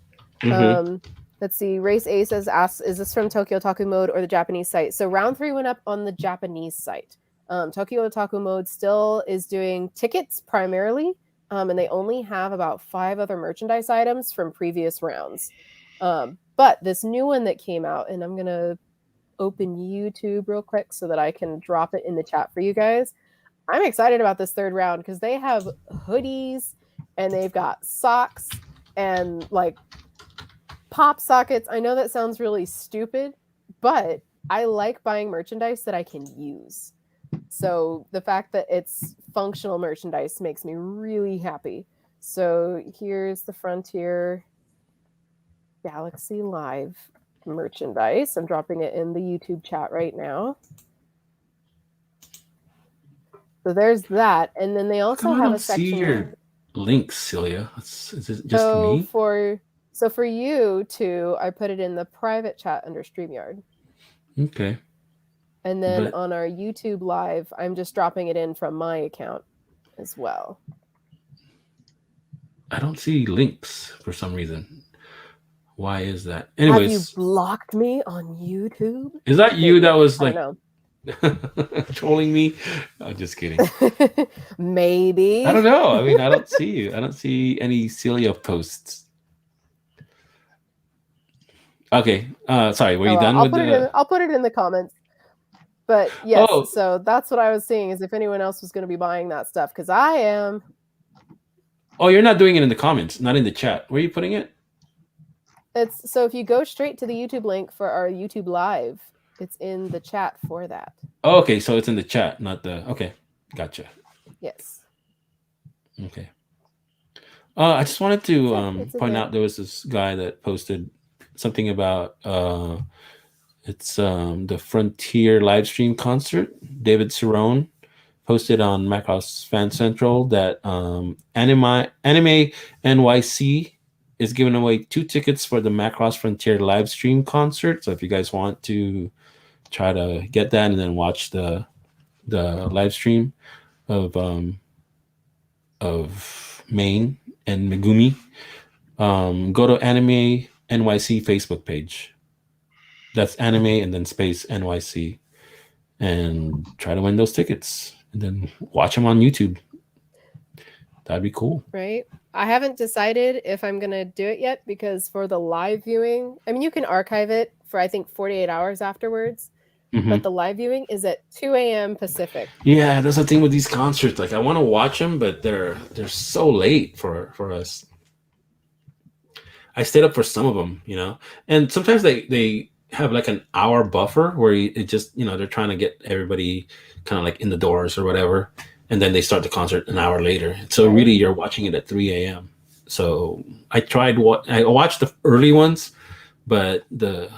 Let's see. Race Ace has asked, is this from Tokyo Otaku Mode or the Japanese site? So round 3 went up on the Japanese site. Tokyo Otaku Mode still is doing tickets primarily, and they only have about 5 other merchandise items from previous rounds. But this new one that came out, and I'm going to open YouTube real quick so that I can drop it in the chat for you guys. I'm excited about this 3rd round because they have hoodies and they've got socks and like pop sockets. I know that sounds really stupid, but I like buying merchandise that I can use. So the fact that it's functional merchandise makes me really happy. So here's the Frontier Galaxy Live merchandise. I'm dropping it in the YouTube chat right now. So there's that. And then they also have a section. See your links, Celia. Is it just me? So for you two, I put it in the private chat under StreamYard. Okay. And then on our YouTube Live, I'm just dropping it in from my account as well. I don't see links for some reason. Why is that? Anyways, have you blocked me on YouTube? Is that you that was like trolling me? I'm just kidding. Maybe. I don't know. I mean, I don't see you. I don't see any Celia posts. Okay. Sorry. Were you done with the? I'll put it in the comments. But yes, so that's what I was seeing is if anyone else was going to be buying that stuff because I am. Oh, you're not doing it in the comments, not in the chat. Where are you putting it? It's so if you go straight to the YouTube link for our YouTube Live, it's in the chat for that. Oh, okay, so it's in the chat, not the. Okay, gotcha. Yes. Okay. I just wanted to point out there was this guy that posted something about it's the Frontier live stream concert. David Cerrone posted on Macross Fan Central that Anime NYC is giving away 2 tickets for the Macross Frontier live stream concert. So if you guys want to try to get that and then watch the live stream of Maine and Megumi, go to Anime NYC Facebook page. That's Anime and then space NYC, and try to win those tickets and then watch them on YouTube. That'd be cool. Right. I haven't decided if I'm going to do it yet because for the live viewing, I mean, you can archive it for, I think, 48 hours afterwards. But the live viewing is at 2 a.m. Pacific. Yeah, that's the thing with these concerts. Like, I want to watch them, but they're so late for us. I stayed up for some of them, you know, and sometimes they have like an hour buffer where it just, you know, they're trying to get everybody kind of like in the doors or whatever, and then they start the concert an hour later. So really, you're watching it at 3 a.m. So I watched the early ones, but the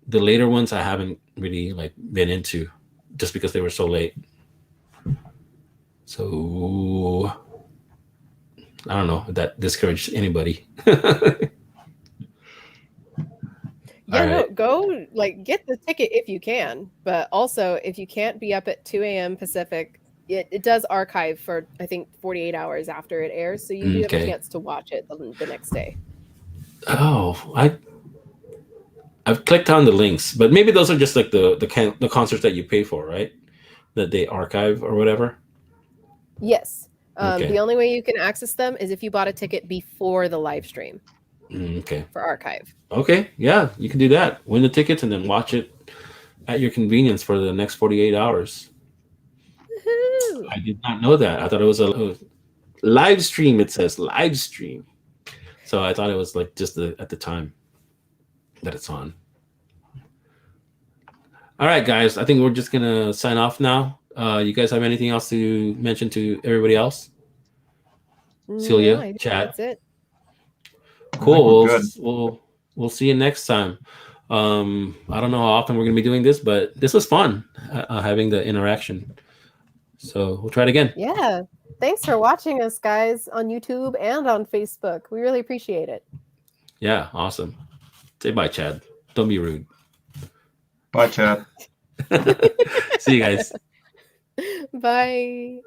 later ones I haven't really like been into just because they were so late. So I don't know if that discouraged anybody. Yeah, no, go like get the ticket if you can, but also if you can't be up at 2 a.m. Pacific, it does archive for I think 48 hours after it airs, so you do have a chance to watch it the next day. Oh, I've clicked on the links, but maybe those are just like the concerts that you pay for, right? That they archive or whatever. Yes. The only way you can access them is if you bought a ticket before the live stream. Okay. For archive. Okay. Yeah, you can do that. Win the tickets and then watch it at your convenience for the next 48 hours. Woo-hoo. I did not know that. I thought it was a live stream. It says live stream. So I thought it was like just at the time that it's on. All right, guys. I think we're just going to sign off now. You guys have anything else to mention to everybody else? Celia, Chad. That's it. Cool. We'll see you next time. I don't know how often we're going to be doing this, but this was fun having the interaction. So we'll try it again. Yeah. thanks for watching us, guys, on YouTube and on Facebook. We really appreciate it. Yeah, awesome. Say bye, Chad. Don't be rude. Bye, Chad. See you guys. Bye.